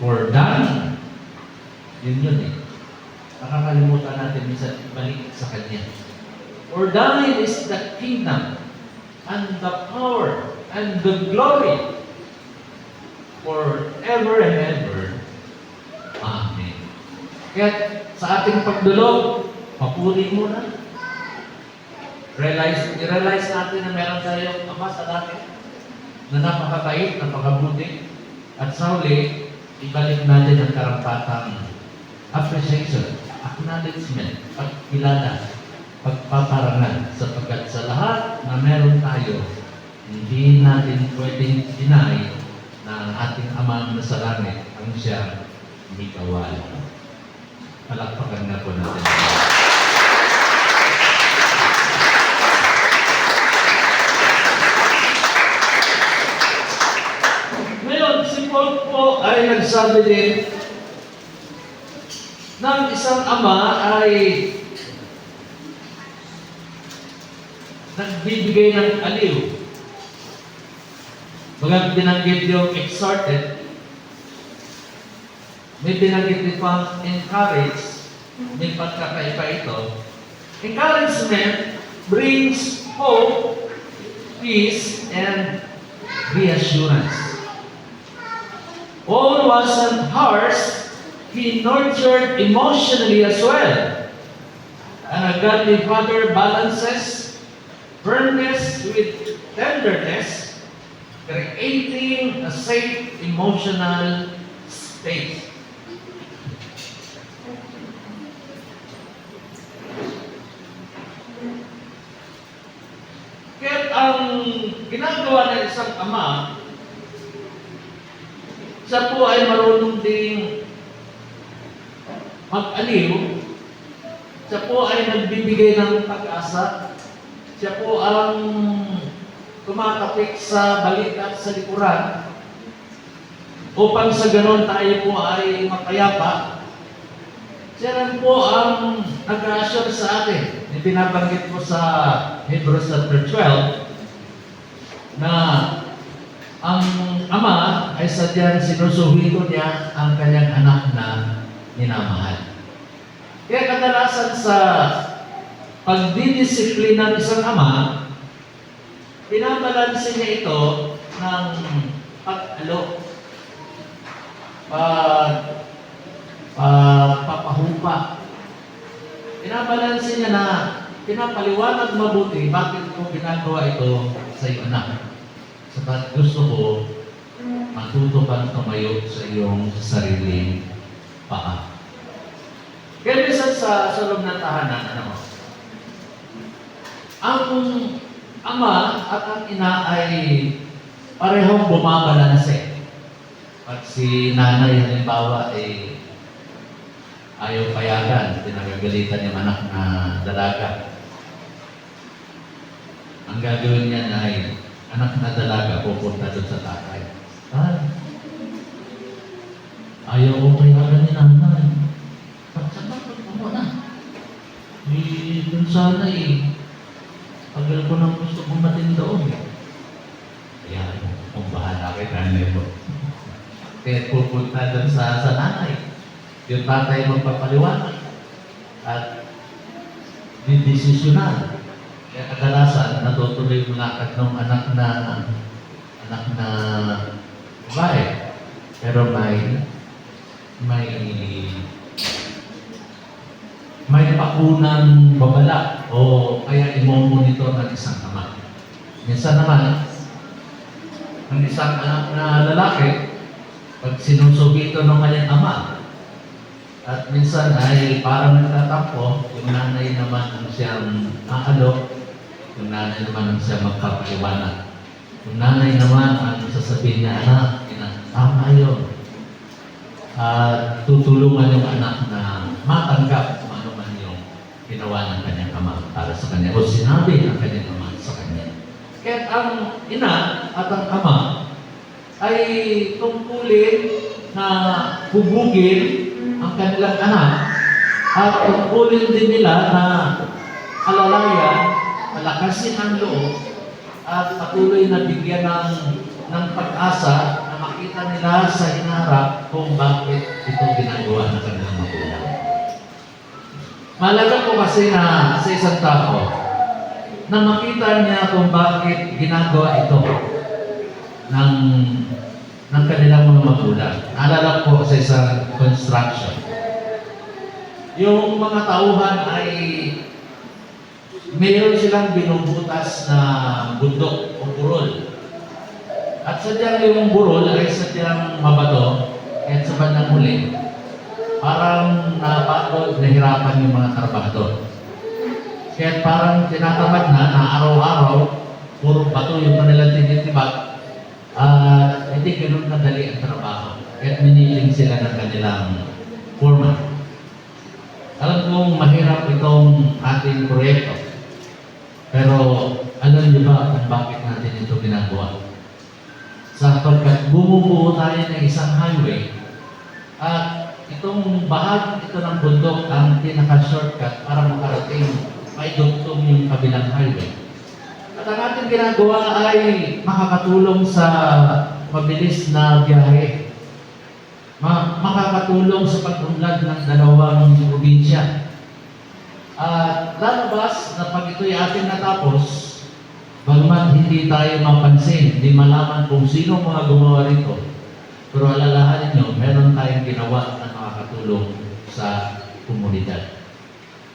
For thine, yun eh. Nakakalimutan natin minsan balik sa Kanya. For thine is the kingdom, and the power, and the glory, forever and ever. Amen. Kaya sa ating pagdulog, papuri muna. I-realize natin na meron tayong Ama sa langit na napakabait, napakabuti, at sa huli, ibalik natin ang karampatang appreciation, acknowledgement, pagkilala, pagpaparangan, sapagkat sa lahat na meron tayo, hindi natin pwedeng deny na ang ating Ama na sa langit ang siya may kawal. Palakpakan na po natin. Ngayon, si Paul po ay nagsabi din ng isang ama ay nagbibigay ng aliw. Bagang binanggit yung exhorted, may binanggit din pang encourage, may pagkakaiba ito. Encouragement brings hope, peace, and reassurance. Paul wasn't harsh, he nurtured emotionally as well. And a godly father balances firmness with tenderness, creating a safe emotional state. Kaya ang ginagawa ng isang ama, siya po ay marunong ding mag-aliw, siya po ay nagbibigay ng pag-asa, siya po ang tumatapik sa balikat sa likuran upang sa ganon tayo po ay mapayapa. Siya rin po ang nag-assure sa atin. Binabanggit po sa Hebrews chapter 12 na ang ama ay sadyang sinusuhito niya ang kanyang anak na minamahal. Kaya kadalasan sa pagdidisiplina ng isang ama, binabalansin niya ito ng pag-alo, papahugot, lupa. Pinabalansin niya na pinapaliwanag mabuti bakit ko ginagawa ito sa iyo, anak. Sapat gusto ko matuto kang tumayo sa iyong sariling paa. Kaya minsan sa loob ng tahanan, ang ama at ang ina ay parehong bumabalanse. Pag si nanay halimbawa ay ayaw payagan, pinagagalitan yung anak na dalaga. Ang gagawin niya ay anak na dalaga pupunta doon sa tatay. Ayaw ko payagan ni nanay. Bakit mo na? Doon sana tagal ko nang gusto kong matindoon. Kaya kung bahala kay nanay mo. Kaya pupunta doon sa nanay. Yung tatay magpapaliwanag at didesisyonan. Kaya kadalasan natutuloy yung lakad ng anak na babae. Pero may pakunang babala o kaya imomonitor ng isang ama. Minsan naman, ang isang anak na lalaki, pag sinusubito ng kanyang ama, at minsan ay parang nagtatampo, yung nanay naman ang siyang aalok, yung nanay naman ang siyang magpapaliwanag. Yung nanay naman ang sasabihin niya, anak, tama yun. At tutulungan yung anak na matanggap kung ano man yung ginawa ng kanyang ama para sa kanya o sinabi ng kanyang ama sa kanya. Kaya ang ina at ang ama ay tungkulin na hubugin ang kanilang anak at tungkulin din nila na alalayan, palakasin ang loob at patuloy na bigyan ng pag-asa na makita nila sa hinaharap kung bakit ito ginagawa ng kanilang magulang. Malaga po kasi na sa isang tao na makita niya kung bakit ginagawa ito ng kanilang mga magulang. Naalala ko sa isang construction. Yung mga tauhan ay mayroon silang binubutas na bundok o burol. At sadyang yung burol ay sadyang mabato, kahit sa bandang huli, parang napagod, nahirapan yung mga trabahador. Kaya parang tinatamad na araw-araw, puro bato yung kanilang tinitibag, at hindi ganun kadali ang trabaho. Kaya miniling sila ng kanilang foreman. Alam kong mahirap itong ating proyekto. Pero alam niyo ba kung bakit natin ito ginagawa? Sapagkat bumubuo tayo ng isang highway at itong bahagi ito ng bundok ang pinaka-shortcut para makarating may dugtong yung kabilang highway. At ang ating ginagawa ay makakatulong sa mabilis na biyahe. Makakatulong sa pag-unlad ng dalawang probinsya. At lalabas na pag ito'y ating natapos, bagamat hindi tayo mapansin, hindi malaman kung sino mga gumawa rito, pero alalahanin nyo, meron tayong ginawa na makakatulong sa komunidad.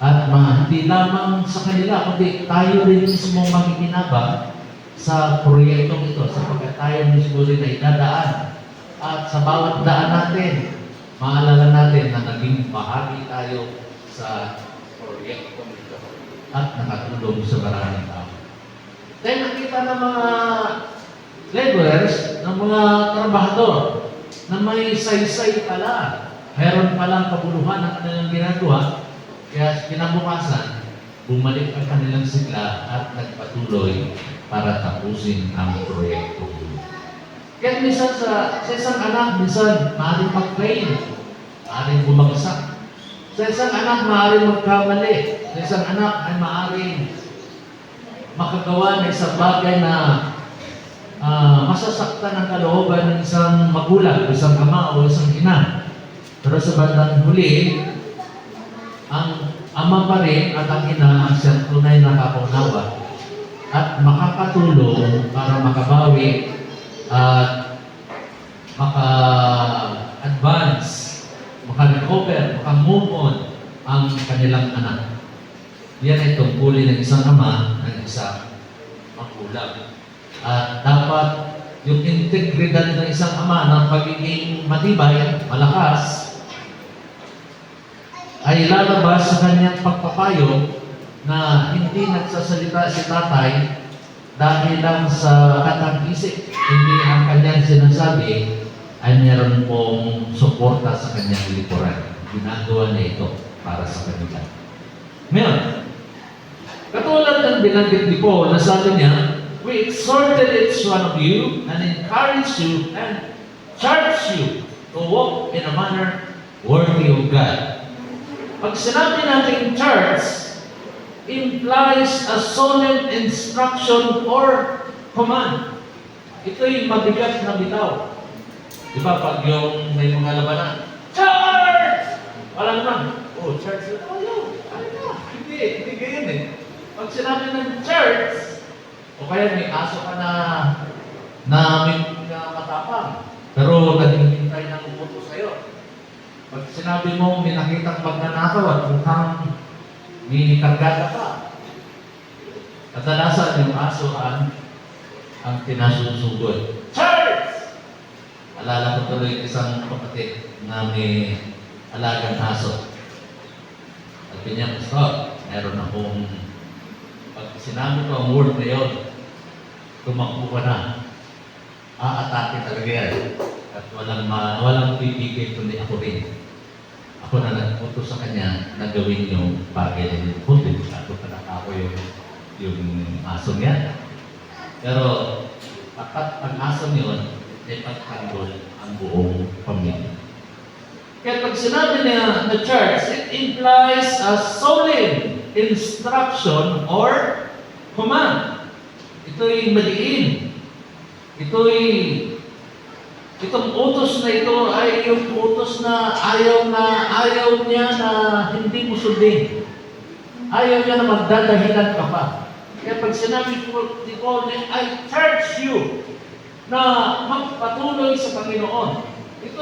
At hindi lamang sa kanila, kundi tayo rin mismo makikinabang sa proyektong ito, sapagkat tayo mismo rin ay dadaan. At sa bawat daan natin, maalala natin na naging bahagi tayo sa proyektong ito at nakatulong sa maraming tao. Dahil nakita ng mga laborers, ng mga trabahador, na may saysay pala. Meron palang kabuluhan ang kanilang ginagawa, kaya kinabukasan, bumalik ang kanilang sigla at nagpatuloy para tapusin ang proyekto. Kaya minsan sa isang anak, minsan maaaring mag-fail, maaaring bumagsak. Sa isang anak, maaaring magkamali. Sa isang anak ay maaaring makagawa ng isang bagay na masasaktan ang kalooban ng isang magulang, isang ama o isang ina. Pero sa bandang huli, ang ama pa rin at ang ina ang siyang tunay na kapunawa at makakatulong para makabawi at maka-advance, maka-recover, maka-move on ang kanilang anak. Yan ay tungkulin ng isang ama ng isang magulang. At dapat yung integridad ng isang ama ng pagiging matibay, malakas, ay lalabas sa kanyang pagpapayo na hindi nagsasalita si tatay dahil lang sa katang-isip. Hindi ang kanyang sinasabi ay meron pong suporta sa kanyang likuran. Ginagawa niya ito para sa kanila. Ngayon, katulad ng binanggit ni Paul na sabi niya, we exhorted each one of you and encourage you and charge you to walk in a manner worthy of God. Pag sinabi natin church, implies a solemn instruction or command. Ito'y mabigat na bitaw. Di ba pag yung may mga labanan, church! Walang lang, oh, church, oh, hindi ganyan eh. Pag sinabi ng church, o kaya may aso ka na matapang, pero naghihintay ng umuto sa'yo. Pag sinabi mo, may nakitang magnanakaw at mukhang may kargada pa. Kadalasan yung aso ang pinasusugod. Church! Alala ko tuloy isang kapatid na may alagang aso. Sabi niya, Pastor, meron akong pag sinabi ko ang word na yun, tumakbo ka na. Aatake talaga yan. At walang pipigil kundi ako rin. Ako na nagpunto sa kanya na gawin yung bagay na yun. Kundi ako ako yung aso niya. Pero ang aso niyon ay pagtanggol ang buong pamilya. Kaya pag sinabi niya na church, it implies a solemn instruction or command. Ito'y maliin. Itong utos na ito ay yung utos na ayaw niya na hindi mo sundin. Ayaw niya na magdadahilan ka pa. Kaya pag sinabi ko, di Paul, I charge you na magpatuloy sa Panginoon. Ito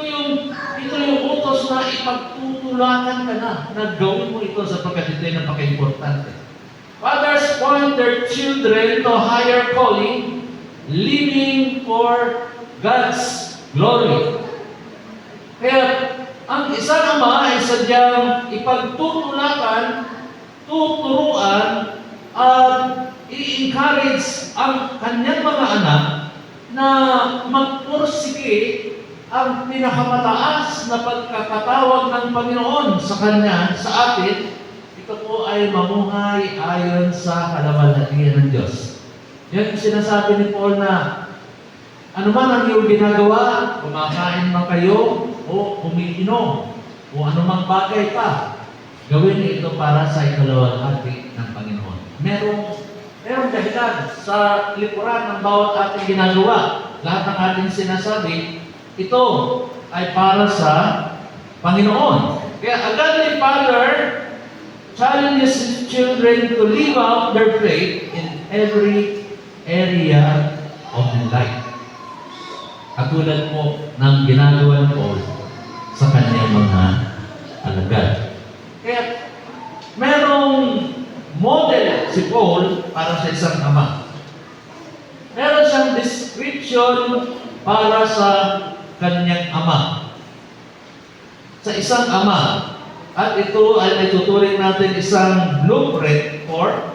yung utos na ipagtutulakan ka na gawin mo ito sapagkat ito ay napaka-importante. Fathers point their children to higher calling, living for God's glory. Kaya ang isang ama ay sadyang ipagtutulakan, tuturuan, at i-encourage ang kanyang mga anak na magpursige ang pinakamataas na pagkakatawag ng Panginoon sa kanya, sa atin. Ito po ay mamuhay ayon sa kalamalhatian ng Diyos. Yan ang sinasabi ni Paul na ano man ang iyong ginagawa, kumakain man kayo o umiinom o anumang bagay pa, gawin niyo ito para sa ikalawalhati ng Panginoon. Merong dahilan sa likuran ng bawat ating ginagawa. Lahat ng ating sinasabi, ito ay para sa Panginoon. Kaya a godly father challenges his children to live out their faith in every area of life. Katulad po ng ginagawa ng Paul sa kanyang mga alagad. Kaya merong model si Paul para sa isang ama. Meron siyang description para sa kanyang ama. Sa isang ama. At ito ay ituturing natin isang blueprint for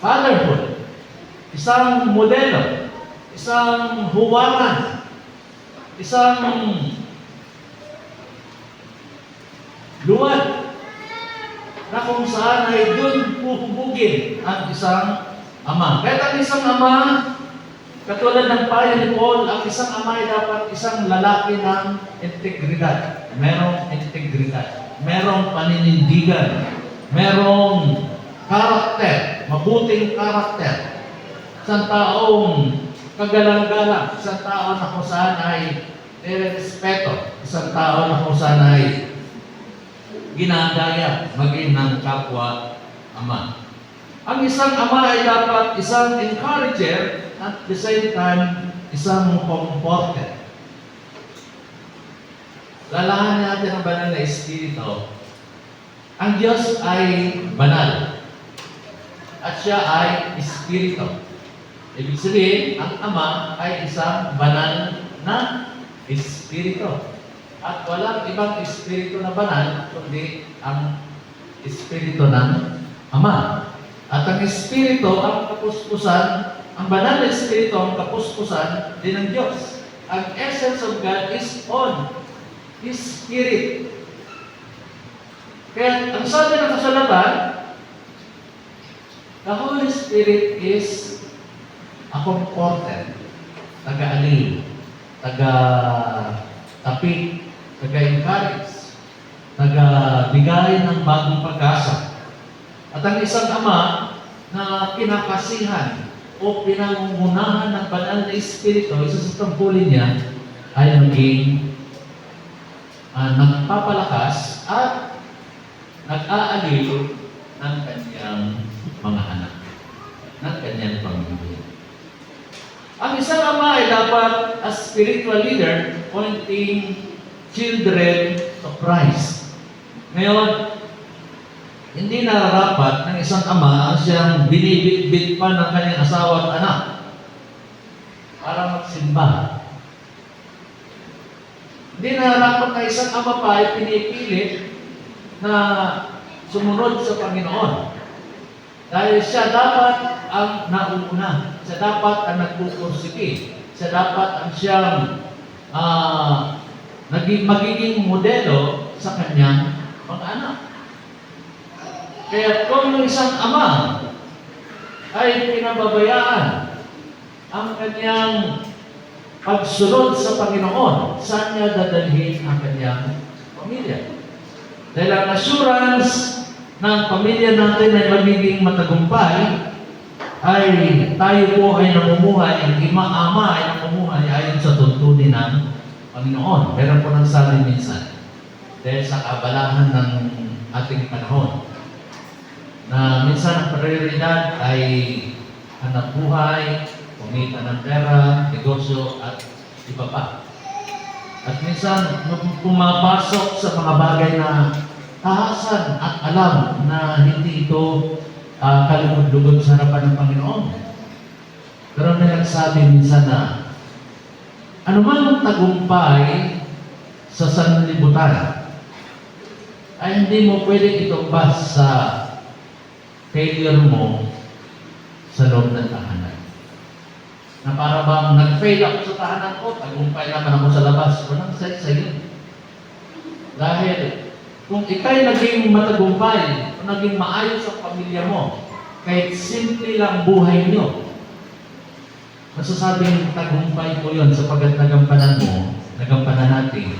fatherhood. Isang modelo. Isang huwaran. Isang luwad na kung saan ay doon puhubugin ang isang ama. Kahit ang isang ama, katulad ng payo ni Paul, ang isang ama ay dapat isang lalaki ng integridad. Merong integridad. Merong paninindigan. Merong karakter. Mabuting karakter. Isang taong kagalang-galang. Isang tao na kung saan ay respeto. Isang tao na kung saan ay ginagaya maging ng kapwa ama. Ang isang ama ay dapat isang encourager at the same time isang comforter. Lalahanin natin ang banal na espiritu Ang Diyos ay banal. At siya ay Espiritu. Ibig sabihin, ang Ama ay isang banal na Espiritu. At walang ibang Espiritu na banal, kundi ang Espiritu ng Ama. At ang Espiritu, ang kapuspusan, ang banal na Espiritu, ang kapuspusan din ng Diyos. Ang essence of God is on His Spirit. Kaya, ang sabi ng kasulatan, the Holy Spirit is a comforter, taga-aliw, taga-tapik, taga-encourage, taga-bigay ng bagong pag-asa. At ang isang Ama na kinakasihan o pinangungunahan ng banal na Espiritu, isa sa tungkulin niya ay maging nagpapalakas at nag-aaliw ng kanyang mga anak, ng kanyang pamilya. Ang isang ama ay dapat as spiritual leader pointing children to Christ. Ngayon, hindi nararapat ng isang ama siyang binibit-bit pa ng kanyang asawa at anak para magsimba. Hindi nararapat na isang ama pa ay pinipilit na sumunod sa Panginoon. Dahil siya dapat ang nauna. Siya dapat ang nagpupursige. Siya dapat ang siyang magiging modelo sa kanyang mga anak. Kaya kung yung isang ama ay pinababayaan ang kanyang pagsunod sa Panginoon, saan niya dadalhin ang kanyang pamilya? Dahil ang assurance ng pamilya natin ay magiging matagumpay ay tayo po ay namumuhay, ang ama ay namumuhay ayon sa tuntunin ng Panginoon. Meron po nang sabi minsan, dahil sa kabalahan ng ating panahon, na minsan ang prioridad ay hanap buhay, kumita ng pera, negosyo, at iba pa. At minsan, pumapasok sa mga bagay na tahasan at alam na hindi ito kalugod-lugod sa harapan ng Panginoon. Pero may nagsabi minsan na anuman ang tagumpay sa sanlibutan ay hindi mo pwedeng itumbas sa failure mo sa loob ng tahanan. Na para bang nag-fail ako sa tahanan ko, tagumpay naman ako sa labas. Walang sense sa yun. Dahil kung ikay naging matagumpay, kung naging maayos ang pamilya mo, kahit simple lang buhay nyo, masasabing tagumpay ko yun sapagkat nagampanan mo, nagampanan natin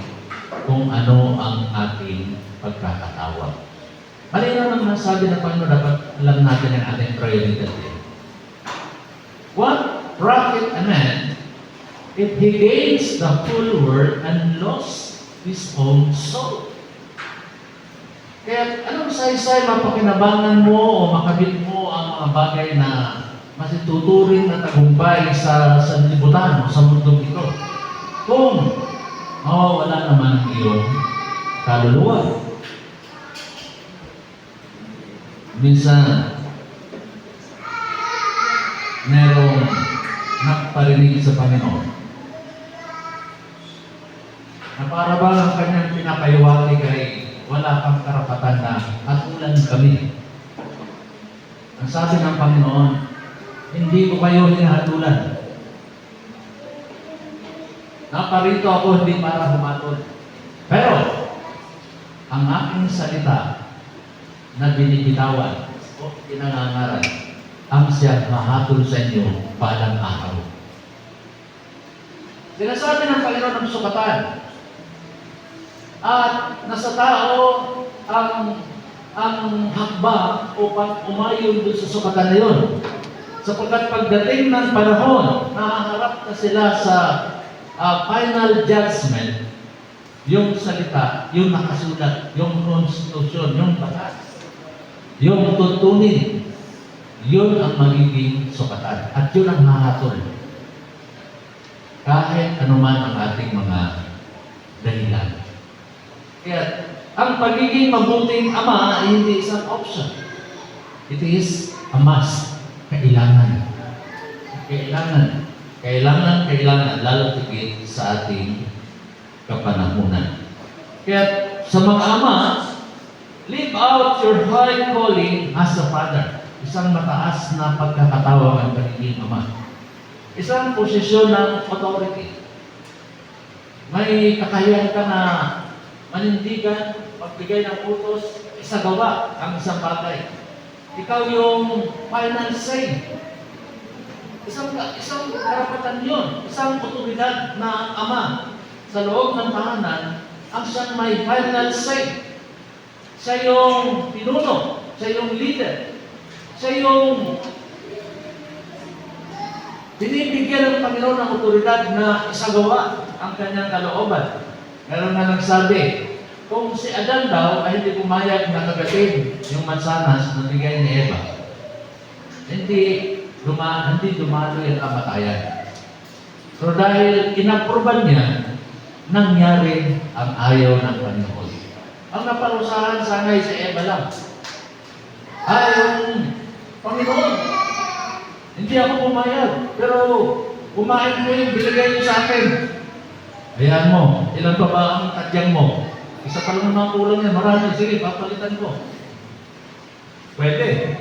kung ano ang ating pagkakatawa. Malinaw naman sabi ng Panginoon, dapat alam natin ang ating prioridad. What profit a man if he gains the whole world and lost his own soul? Kaya anong saysay mapakinabangan mo o makamit mo ang mga bagay na masituturing na tagumpay sa sanlibutan o sa mundong ito kung wala naman ang iyong kaluluwa? Minsan, merong nakaparinig sa Panginoon na para ba ang kanyang pinapayawati kay wala kang karapatan na atulan kami. Ang sabi ng Panginoon, hindi ko kayo hinahatulan. Naparito ako hindi para humatol. Pero, ang aking salita na binibitawan o pinangangaral ang siya mahatol sa inyo balang araw. Sinasabi ng Panginoon ng sukatan. At nasa tao ang hakbang upang umayon doon sa sukatan na yun. Sapagkat pagdating ng panahon, nahaharap na sila sa final judgment, yung salita, yung nakasulat, yung constitution, yung batas, yung tuntunin, yun ang magiging sukatan. At yun ang hahatol. Kahit anuman ang ating mga dahilan. Kaya ang pagiging mabuting ama ay hindi isang option. It is a must. Kailangan. Kailangan, lalo tigit sa ating kapanahunan. Kaya sa mga ama, live out your high calling as a father. Isang mataas na pagkakatawag ang pagiging ama. Isang posisyon ng authority. May kakayahan ka na manindigan, magbigay ng utos, isagawa ang isang bagay. Ikaw yung final say. Isang karapatan yun, isang otoridad na ama sa loob ng tahanan, ang siyang may final say. Siya yung pinuno, siya yung leader, siya yung binibigyan ng Panginoon ng otoridad na isagawa ang kanyang kalooban. Meron na nagsabi, kung si Adan daw ay hindi pumayag na kagatin yung mansanas na bigay ni Eva, hindi dumalo yung kamatayan. Pero dahil inaproban niya, nangyari ang ayaw ng Panginoon. Ang naparusahan sanay si Eva lang ay yung Panginoon. Hindi ako pumayag, pero kumain mo yung binigay niyo sa akin. Ayan mo, ilan pa ba ang tadyang mo? Isa pa lang naman kulang yan, marami. Sige, papalitan ko. Pwede.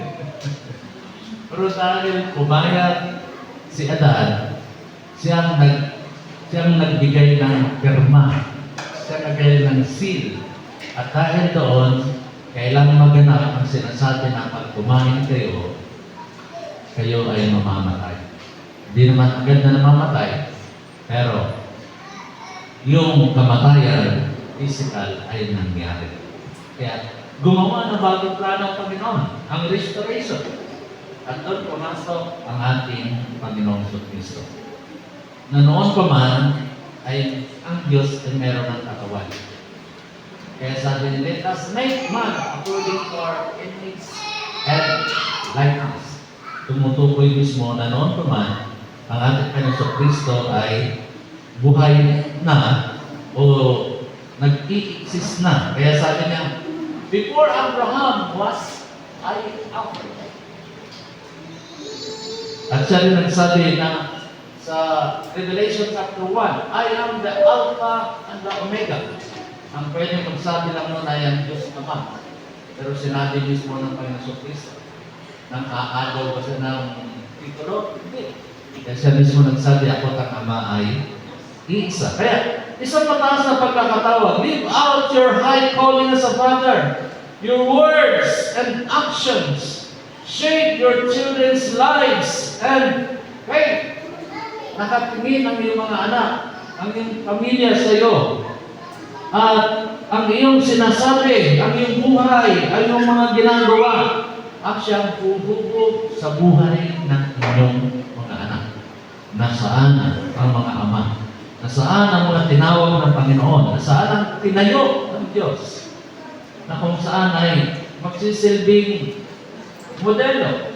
Pero dahil pumayag si Adan, siyang nagbigay ng pirma, siyang nagbigay ng seal. At dahil doon, kailangan maganap ang sinasabi na pag kumain kayo ay mamamatay. Hindi naman agad na namamatay, pero yung kamatayan, physical ay nangyari. Kaya gumawa ng bagong plano ng Panginoon, ang restoration. At doon pumasok ang ating Panginoong Kristo. Na noon pa man, ay ang Diyos ay meron ng katawan. Kaya sabi niya, let us make man according to our image and likeness. Tumutukoy mismo na noon pa man, ang ating Panginoong Kristo ay buhay na o nag-i-exist na. Kaya sabi niya, before Abraham was, I am. At siya rin nagsabi na sa Revelation chapter 1, I am the Alpha and the Omega. Ang pwede magsabi lang nun ay ang Diyos Ama. Pero sinabi mismo ng Panginoon Kristo, nang aagaw ba siya ng titulo? Hindi. Kaya siya mismo nagsabi, ako at ang Ama ay iisa. Kaya, isang mataas na pagkakatawag, live out your high calling as a father. Your words and actions shape your children's lives and faith. Nakatingin ang iyong mga anak, ang iyong pamilya sa iyo. At ang iyong sinasabi, ang iyong buhay, ang iyong mga ginagawa, ang siyang puhubo sa buhay ng inyong mga anak. Nasaan ang mga ama? Nasaan ang mga tinawag ng Panginoon? Nasaan ang tinayo ng Diyos? Na kung saan ay magsisilbing modelo.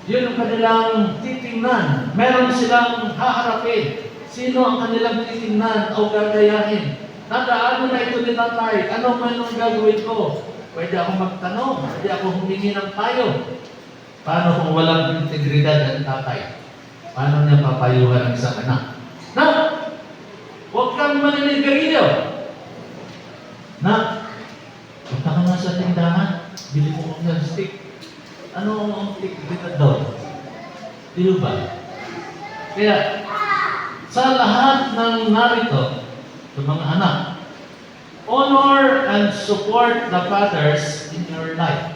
Yun ang kanilang titingnan. Meron silang haharapin. Sino ang kanilang titingnan o gagayahin? Nadaan na ito ni tatay. Ano man ang gagawin ko? Pwede ako magtanong. Pwede ako humingi ng payo. Paano kung walang integridad ang tatay? Paano niya papayuhan ang isang anak? Na, huwag kang maninigarilyo. Na, punta ka nga sa tindahan. Bili mo kong ng stick. Ano ang integridad doon? Di ba? Kaya, sa lahat ng narito, sa mga anak, honor and support the fathers in your life.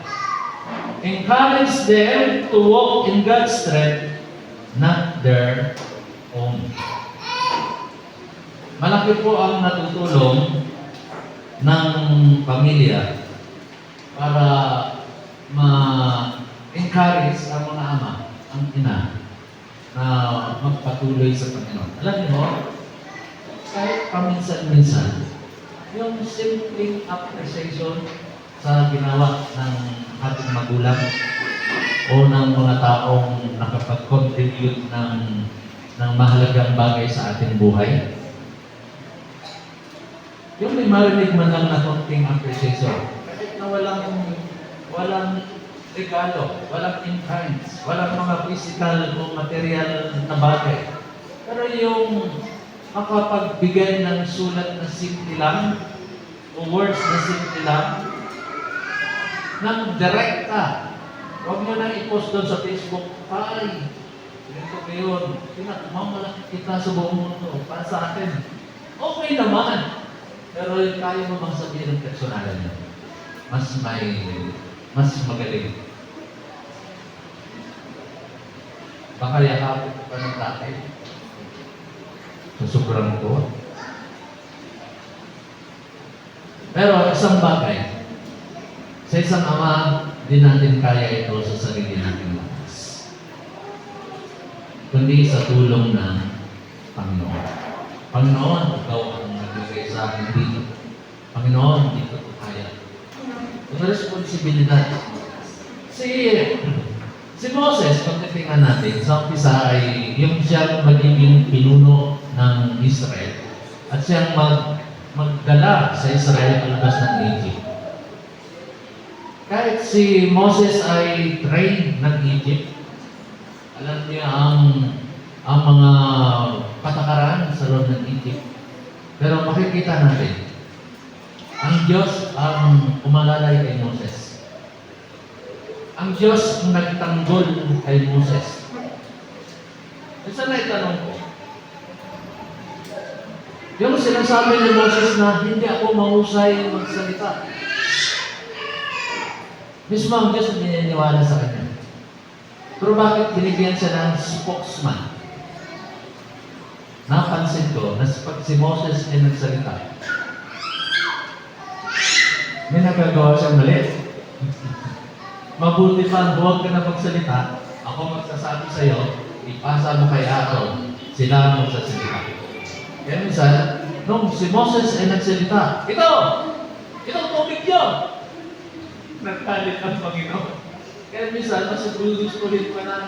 Encourage them to walk in God's strength, not their own. Malaki po ang natutulong ng pamilya para ma-encourage ang mga ama, ang ina, na magpatuloy sa Panginoon. Alam niyo, kahit paminsan-minsan, yung simple appreciation sa ginawa ng ating magulang o ng mga taong nakapag-contribute ng mahalagang bagay sa ating buhay. Yung may marinig man lang na konting appreciation. Kahit na walang regalo, walang in-kinds, walang mga physical o material na bagay. Pero yung makapagbigay ng sulat na simple lang, o words na simple lang, ng direkta. Huwag nyo nang i-post doon sa Facebook, ay, ganito ngayon, pinakamamalaki kita sa buong mundo, para sa akin. Okay naman. Pero kaya mo bang sabihin ng personalan niya? Mas magaling. Baka yakapin ko pa ng tatay. Sa sobrang tuwa. Pero isang bagay, sa isang ama, di natin kaya ito sa sarili natin lakas. Kundi sa tulong ng Panginoon. Panginoon, ikaw ang nagbigay sa akin dito. Panginoon, hindi ko ito kaya. Ito responsibilidad. Si Moses, kung titingnan natin, sa umpisa ay yung siyang magiging pinuno ng Israel at siyang magdala sa Israel palabas ng Egypt. Kahit si Moses ay trained ng Egypt, alam niya ang mga patakaran sa loob ng Egypt. Pero makikita natin, ang Diyos ang umalalay kay Moses. Ang Diyos ang nagtanggol kay Moses. Isa na itanong ko, yung sinasabi ni Moses na hindi ako mahusay magsalita. Mismo ang Diyos ang naniniwala sa kanya. Pero bakit binigyan siya ng spokesman? Napansin ko na pag si Moses ay nagsalita, may nagagawa siyang mali. Mabuti pa, huwag ka na magsalita, ako magsasabi sa iyo, ipasa mo kay Aaron, sila ang magsasalita. Kaya minsan, nung si Moses ay nagsalita, itong tubig niyo! Nagkalit ang Panginoon. Kaya minsan, masugulis-ulit pa ng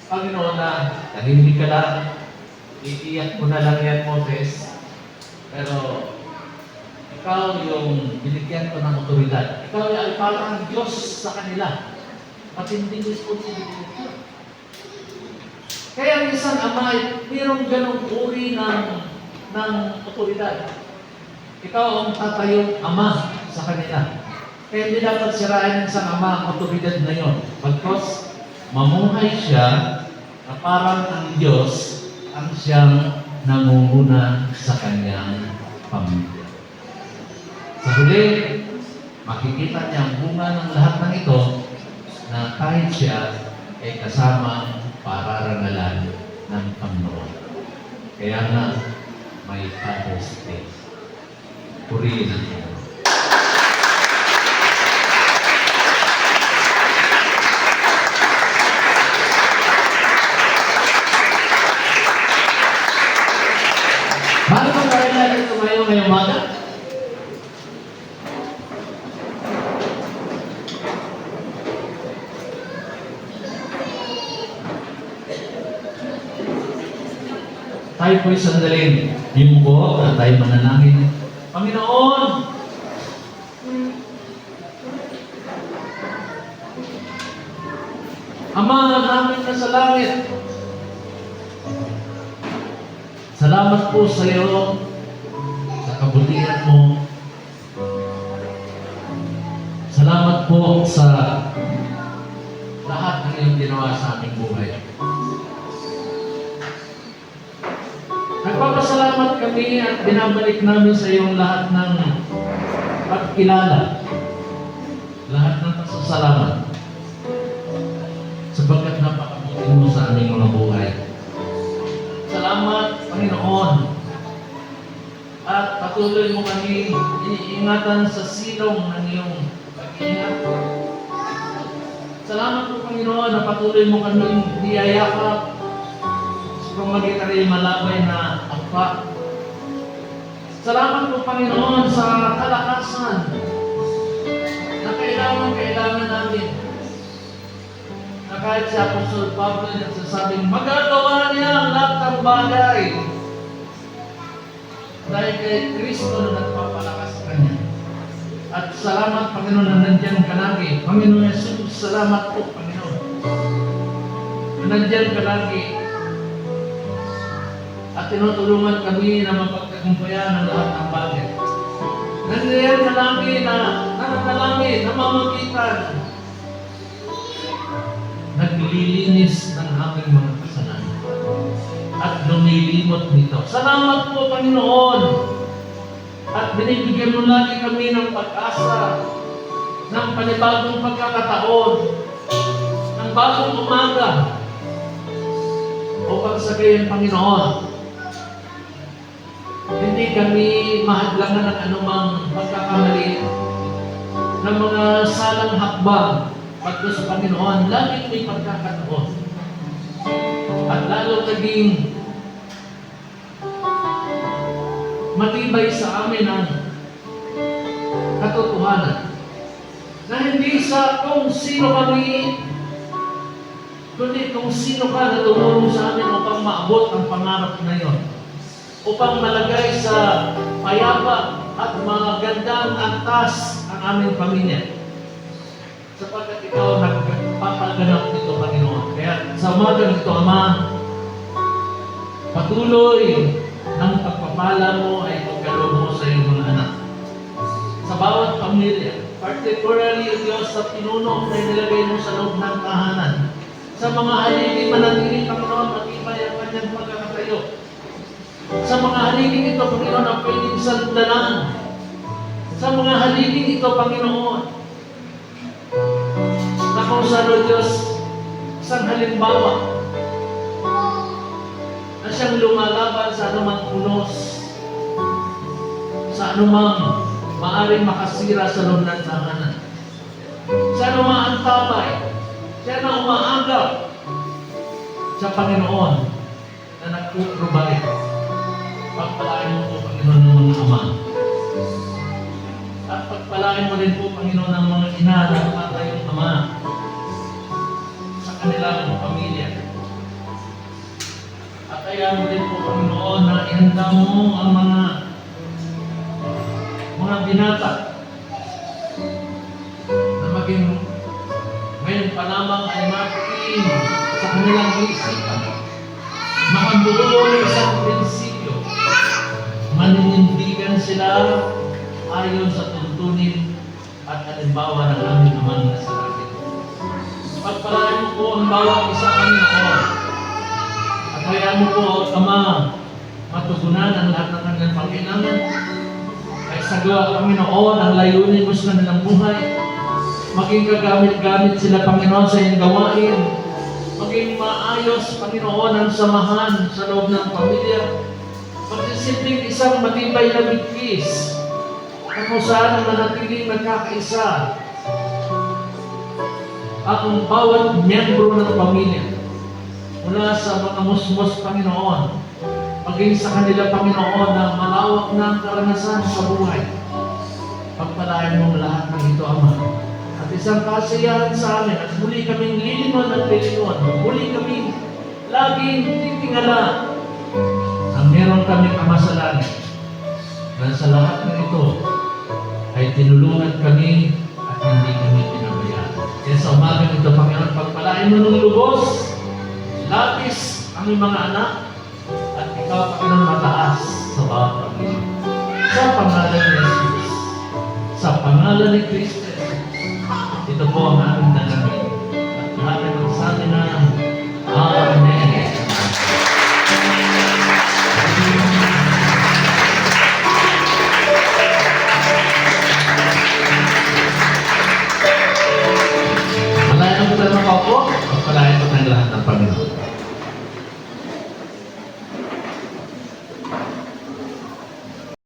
Panginoon na tahimik ka lang, iiyak mo na lang yan, Moses. Pero, ikaw yung binigyan ko ng otoridad. Ikaw ay parang Diyos sa kanila. Matinding responsibility. Kaya ang isang ama ay mayroong ganong uri ng otoridad. Ikaw ang tatayong ama sa kanila. Kaya hindi dapat sirain ng isang ama ang otoridad na yun. Pagkos mamuhay siya na parang ang Diyos ang siyang nangunguna sa kanyang pamilya. Sa huli, makikita niya ang bunga ng lahat ng ito na kahit siya ay kasama pararangalan ng Panginoon. Kaya nga, may Father's Day. Purihin ang Panginoon. Bakit ang kaya natin tumayo ngayong umaga? Tayo po'y sandalin. Yumuko at tayo manalangin. Panginoon! Ama namin na sa langit, salamat po sa iyo sa kabutihan mo. Salamat po sa lahat ng iyong ginawa sa aming buhay. Nagpapasalamat kami at binabalik namin sa iyong lahat ng pagkilala, lahat ng pasasalamat, sapagkat napakabuti mo sa aming mga buhay. Salamat, Panginoon, at patuloy mo kami iniingatan sa silong ng iyong pag-iingat. Salamat po, Panginoon, na patuloy mo kami niyayakap kung magiging malabay na akpa. Salamat po, Panginoon, sa kalakasan na kailangan namin. Na kahit si Apostol Pablo ay nagsasabing, magagawa niya ang lahat ng bagay dahil kay Kristo na nagpapagawa. At salamat, Panginoon, na nandiyan ka lagi. Panginoon Jesus, salamat po, Panginoon. Na nandiyan ka lagi. At tinutulungan kami na mapagtagumpayan ang lahat ng bagay. Nandiyan ka lagi na nananalangin, namamagitan. Naglilinis ng aming mga kasalanan. At lumilimot nito. Salamat po, Panginoon. At binibigyan mo lagi kami ng pag-asa, ng panibagong pagkakataon, ng bagong umaga, upang sabihin, Panginoon, hindi kami mahadlangan ng anumang pagkakamali, ng mga salang hakbang pagdo sa Panginoon. Laging may pagkakataon. At lalo naging matibay sa amin ang katotohanan na hindi sa kung sino kami, kundi kung sino ka na tumulong sa amin upang maabot ang pangarap na yon, upang malagay sa payapa at magandang antas ang aming pamilya, sapagkat ikaw nagpapaganap nito, Panginoon. Kaya sa umagang ito, Ama, patuloy ang pagpapala mo ay pagkaloob mo sa iyong mga anak. Sa bawat pamilya, particularly o Diyos sa pinuno na nilagay mo sa loob ng tahanan. Sa mga haligi manatili, Panginoon, matibay ang kanyang pagkakatayo. Sa mga haliging ito, Panginoon, ang pwedeng sandalan. Sa mga haliging ito, Panginoon, na kung saan, O Diyos, isang halimbawa na siyang lumalaban sa anumang unos, sa anumang maaring makasira sa loob ng tahanan. Siya na umaantabay, siya na umaanggap sa Panginoon na nagpuprovide. Pagpalain mo po, Panginoon, ng mga ama. At pagpalain mo rin po, Panginoon, ng mga ina ng matayong ama sa kanilang pamilya. At kaya mo din po, Panginoon, na ihanda mo ang mga binata na maging ngayon pa lamang ay makikin sa kanilang isipan, makabuo ng isang prinsipyo, maninindigan sila ayon sa tuntunin at halimbawa ng aming amang nasa langit. Pagpalain mo po ang bawat isa, Panginoon. At hayaan mo po, Ama, matugunan ang lahat ng kanilang pangkailangan. Ay sagwa, Panginoon, ang layunin mo sa kanilang buhay. Maging kagamit-gamit sila, Panginoon, sa iyong gawain. Maging maayos, Panginoon, ang samahan sa loob ng pamilya. Magsisilbing isang matibay na bigkis na kung saan ang manatiling nagkakaisa ang bawat miyembro ng pamilya. Mula sa mga musmos, Panginoon, maging sa kanila, Panginoon, na malawak na ang karanasan sa buhay. Pagpalain mo lahat ng ito, Ama. At isang kasiyahan sa amin, at muli kaming lilingon at lilingon. Muli kaming laging titingala na meron kaming Ama sa langit. Na sa lahat ng ito ay tinulungan kami at hindi kami pinabayaan. Kaya sa umagang ito, Panginoon, pagpalain mo ng lubos, lapis ang iyong mga anak, at ikaw, Panginoon, mataas sa bawat pamilya. Sa pangalan ni Jesus, sa pangalan ni Kristo, ito po ang aming